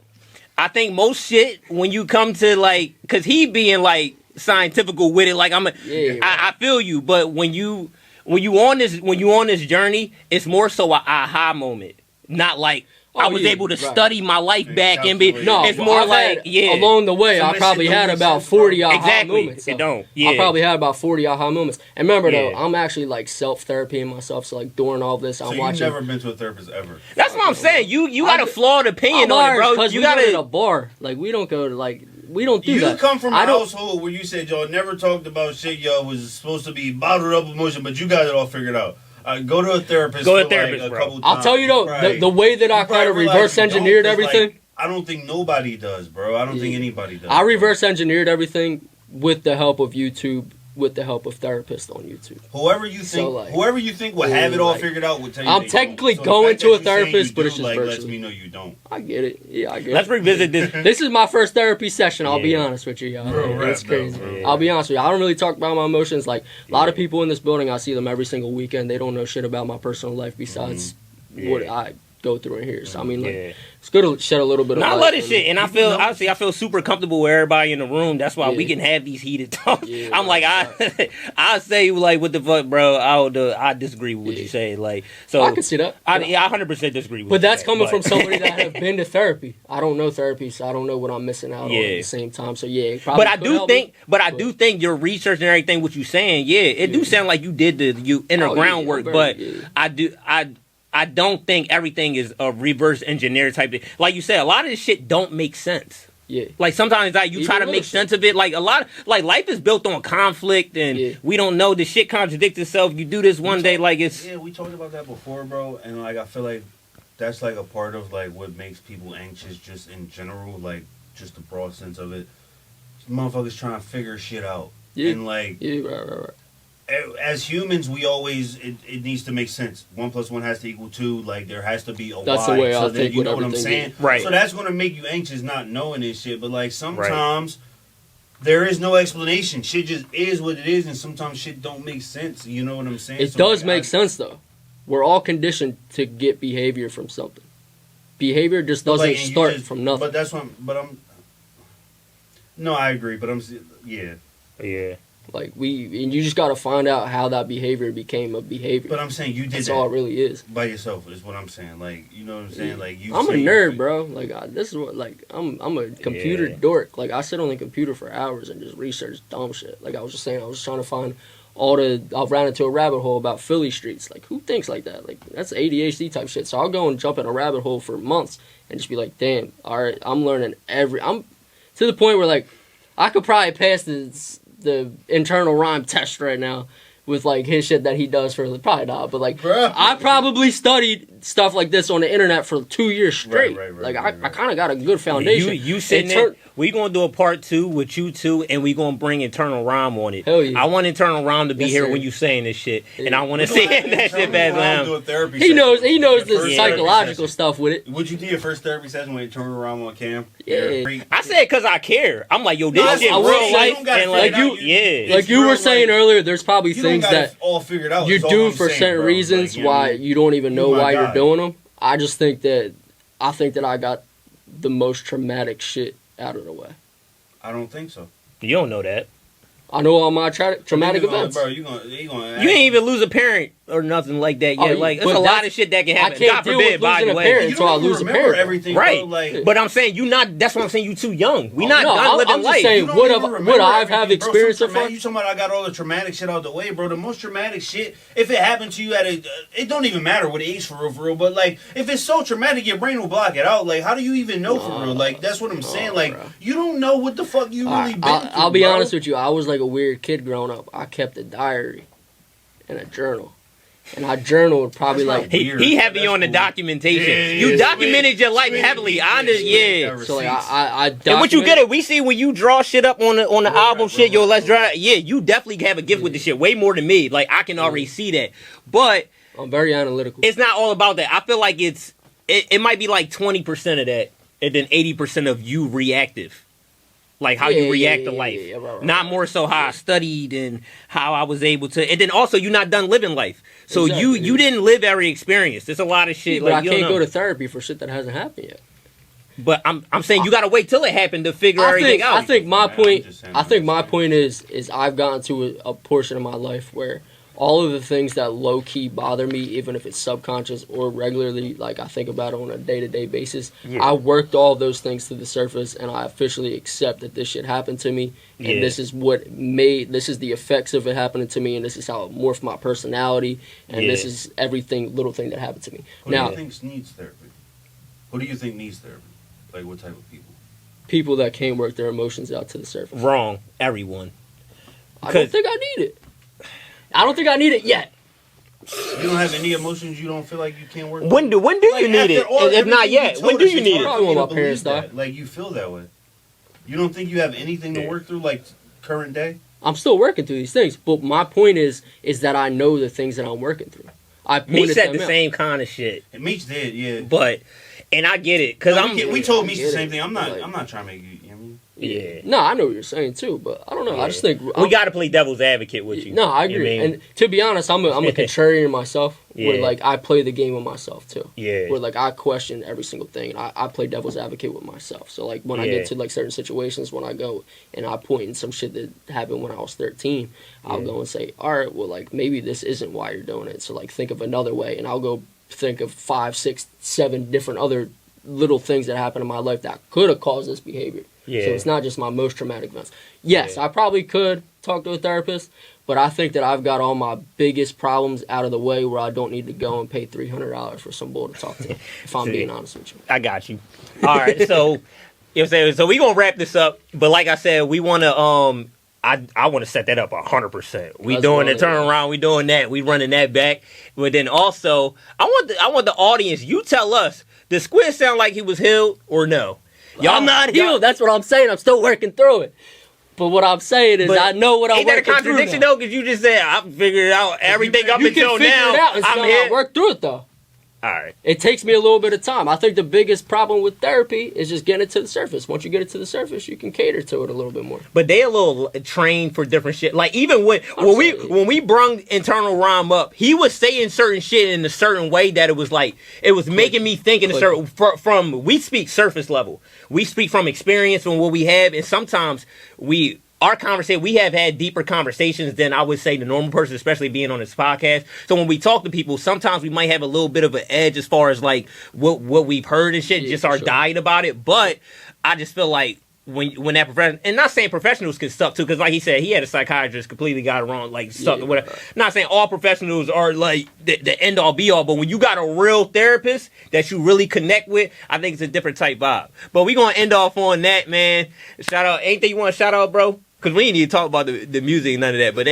I think most shit when you come to like, cause he being like scientifical with it, like I feel you. But when you on this journey, it's more so a aha moment, not like I was able to study my life back and be. No, it's more like along the way, I probably had about 40 aha moments. It don't. I probably had about 40 aha moments. And remember though, I'm actually like self-therapying myself. So like during all this, I'm watching. You've never been to a therapist ever. That's what I'm saying. You got a flawed opinion on it, bro. Because you got it at a bar. Like we don't go to like. We don't do that. You come from a household where you said y'all never talked about shit y'all was supposed to be bottled up emotion, but you got it all figured out. Go to a therapist. Go to a therapist, like a bro. couple times. I'll tell you though, the way that I kind of reverse engineered everything. Like, I don't think nobody does, bro. I don't think anybody does. I reverse engineered everything with the help of YouTube, with the help of therapists on YouTube. Whoever you think will have it all figured out will tell you. I'm technically going to a therapist, but it's just virtually. Lets me know you don't. I get it. Yeah, I get it. Let's revisit this. This is my first therapy session. I'll be honest with you, y'all. That's crazy. Yeah. I'll be honest with you. I don't really talk about my emotions. Like a lot of people in this building, I see them every single weekend. They don't know shit about my personal life besides what I go through in here. So I mean, like, it's good to shed a little bit of light. I love this shit, and I feel super comfortable with everybody in the room. That's why we can have these heated talks. I'm like, I say like, what the fuck, bro? I disagree with what you say. Like, so I can see that. I 100% disagree with. But that's coming from somebody that have been to therapy. I don't know therapy, so I don't know what I'm missing out on at the same time. So but I do think your research and everything, what you saying, it do sound like you did the inner groundwork. But I don't think everything is a reverse engineer type thing. Like you said, a lot of this shit don't make sense. Yeah. Like sometimes you try to make sense of it. Like a lot, like life is built on conflict, and we don't know the shit contradicts itself. You do this one day, like it's. Yeah, we talked about that before, bro. And like I feel like that's like a part of like what makes people anxious, just in general, like just the broad sense of it. Motherfuckers trying to figure shit out, and like right. As humans, we always it needs to make sense. 1 + 1 has to equal 2. Like there has to be a that's why. The way so I'll that think you know what I'm saying, right? So that's gonna make you anxious, not knowing this shit. But like sometimes there is no explanation. Shit just is what it is, and sometimes shit don't make sense. You know what I'm saying? It does make sense though. We're all conditioned to get behavior from something. Behavior just doesn't start from nothing. But that's what. No, I agree. But yeah. Like and you just got to find out how that behavior became a behavior. But I'm saying you did That's that all it really is. by yourself. Is what I'm saying. Like you know what I'm saying. Like I'm a nerd, bro. Like this is what I'm a computer dork. Like I sit on the computer for hours and just research dumb shit. Like I was just saying, I was trying to find I ran into a rabbit hole about Philly streets. Like who thinks like that? Like that's ADHD type shit. So I'll go and jump in a rabbit hole for months and just be like, damn, all right, I'm learning I'm to the point where like I could probably pass the internal rhyme test right now with like his shit that he does for probably not, but like I probably studied stuff like this on the internet for 2 years straight. Right. I kind of got a good foundation. You sitting there. We gonna do a part 2 with you two, and we gonna bring internal rhyme on it. Hell yeah. I want internal rhyme to be here when you saying this shit, and I want to see that shit bad loud. He knows the psychological stuff with it. Would you do your first therapy session when you turn around on cam? Yeah. I said because I care. I'm like, yo, this shit real life, and like you were saying earlier, there's probably things that all figured out. you do for certain reasons why you don't even know why you're doing them. I just think that I got the most traumatic shit out of the way. I don't think so. You don't know that. I know all my traumatic events. Bro, you ain't even lose a parent or nothing like that yet. Like, there's a lot of shit that can happen. I can't God forbid, by the way. Until I lose a parent. Everything, right. Bro, like, but I'm saying that's what I'm saying. You too young. We not done living I'm life. Just saying, would I have experienced it? You talking about I got all the traumatic shit out the way, bro. The most traumatic shit, if it happened to you it don't even matter what age for real. But like, if it's so traumatic, your brain will block it out. Like, how do you even know for real? Like, that's what I'm saying. Like, bro. You don't know what the fuck you really been through. I'll be honest with you. I was like a weird kid growing up. I kept a diary and a journal. And I journaled probably like... He heavy on the documentation. Yeah, you documented your life heavily. So like I and what you get it, we see when you draw shit up on the album shit, yo, let's draw. Yeah, you definitely have a gift with the shit. Way more than me. Like, I can already see that. But... I'm very analytical. It's not all about that. I feel like it might be like 20% of that, and then 80% of you reactive. Like how you react to life. Right. Not more so how I studied and how I was able to. And then also, you're not done living life. So you didn't live every experience. There's a lot of shit. But I can't go to therapy for shit that hasn't happened yet. But I'm saying you got to wait till it happened to figure everything out. I think my point is I've gotten to a portion of my life where all of the things that low-key bother me, even if it's subconscious or regularly, like I think about it on a day-to-day basis, I worked all those things to the surface, and I officially accept that this shit happened to me, and this is this is the effects of it happening to me, and this is how it morphed my personality, and this is little thing that happened to me. Who do you think needs therapy? Who do you think needs therapy? Like, what type of people? People that can't work their emotions out to the surface. Wrong. Everyone. I don't think I need it. I don't think I need it yet. You don't have any emotions you don't feel like you can't work? When do you need it? If not yet, when do you need it? Probably when my parents die. Like, you feel that way. You don't think you have anything to work through, like, current day? I'm still working through these things, but my point is that I know the things that I'm working through. Meech said the same kind of shit. Meech did, yeah. But, and I get it, because we told Meech the same thing. I'm not trying to make you, know what I mean? Yeah. No, I know what you're saying too, but I don't know. I just think we got to play devil's advocate with you. No, I agree. And to be honest, I'm a contrarian myself. Where like I play the game with myself too. Yeah. Where like I question every single thing. I play devil's advocate with myself. So like when I get to like certain situations, when I go and I point in some shit that happened when I was 13, I'll go and say, all right, well like maybe this isn't why you're doing it. So like think of another way, and I'll go think of 5, 6, 7 different other little things that happened in my life that could have caused this behavior. Yeah. So it's not just my most traumatic events. Yes, I probably could talk to a therapist, but I think that I've got all my biggest problems out of the way where I don't need to go and pay $300 for some bull to talk to, if I'm being honest with you. I got you. All right, so you know what I'm saying? So we're going to wrap this up, but like I said, we want to I want to set that up 100%. We doing the turnaround, we doing that, we running that back. But then also, I want the audience, you tell us, does Squid sound like he was healed or no? I'm not healed. That's what I'm saying. I'm still working through it. But what I'm saying is, I know what I'm working through. Ain't that a contradiction though? Because you just said I figured out everything up until now. I'm here. Work through it though. All right. It takes me a little bit of time. I think the biggest problem with therapy is just getting it to the surface. Once you get it to the surface, you can cater to it a little bit more. But they a little trained for different shit. Like even when we brung Internal Rhyme up, he was saying certain shit in a certain way that it was like it was making me think in a certain from we speak surface level. We speak from experience from what we have, and sometimes we have had deeper conversations than I would say the normal person, especially being on this podcast. So when we talk to people, sometimes we might have a little bit of an edge as far as like what we've heard and shit, just our diet about it. But I just feel like when that professional, and not saying professionals can suck too, because like he said, he had a psychiatrist completely got it wrong, like suck or whatever. Not saying all professionals are like the end all be all, but when you got a real therapist that you really connect with, I think it's a different type vibe. But we gonna end off on that, man. Shout out, anything you want to shout out, bro? Because we ain't need to talk about the music and none of that, but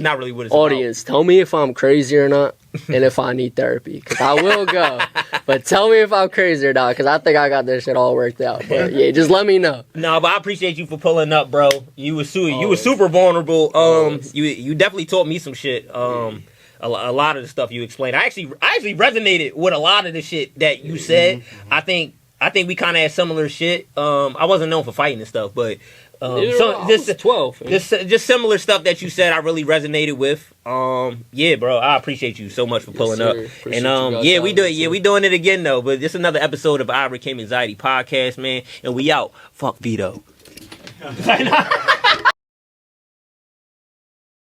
not really what it's audience, about. Tell me if I'm crazy or not, and if I need therapy, because I will go. But tell me if I'm crazy or not, because I think I got this shit all worked out. But yeah, just let me know. No, but I appreciate you for pulling up, bro. You was super vulnerable. You definitely taught me some shit. A lot of the stuff you explained, I actually resonated with a lot of the shit that you said. Mm-hmm. I think we kind of had similar shit. I wasn't known for fighting and stuff, but. Just 12. Just similar stuff that you said I really resonated with. Yeah, bro, I appreciate you so much for pulling up. And we doing it again though. But this is another episode of iOvercameAnxiety podcast, man. And we out. Fuck Vito.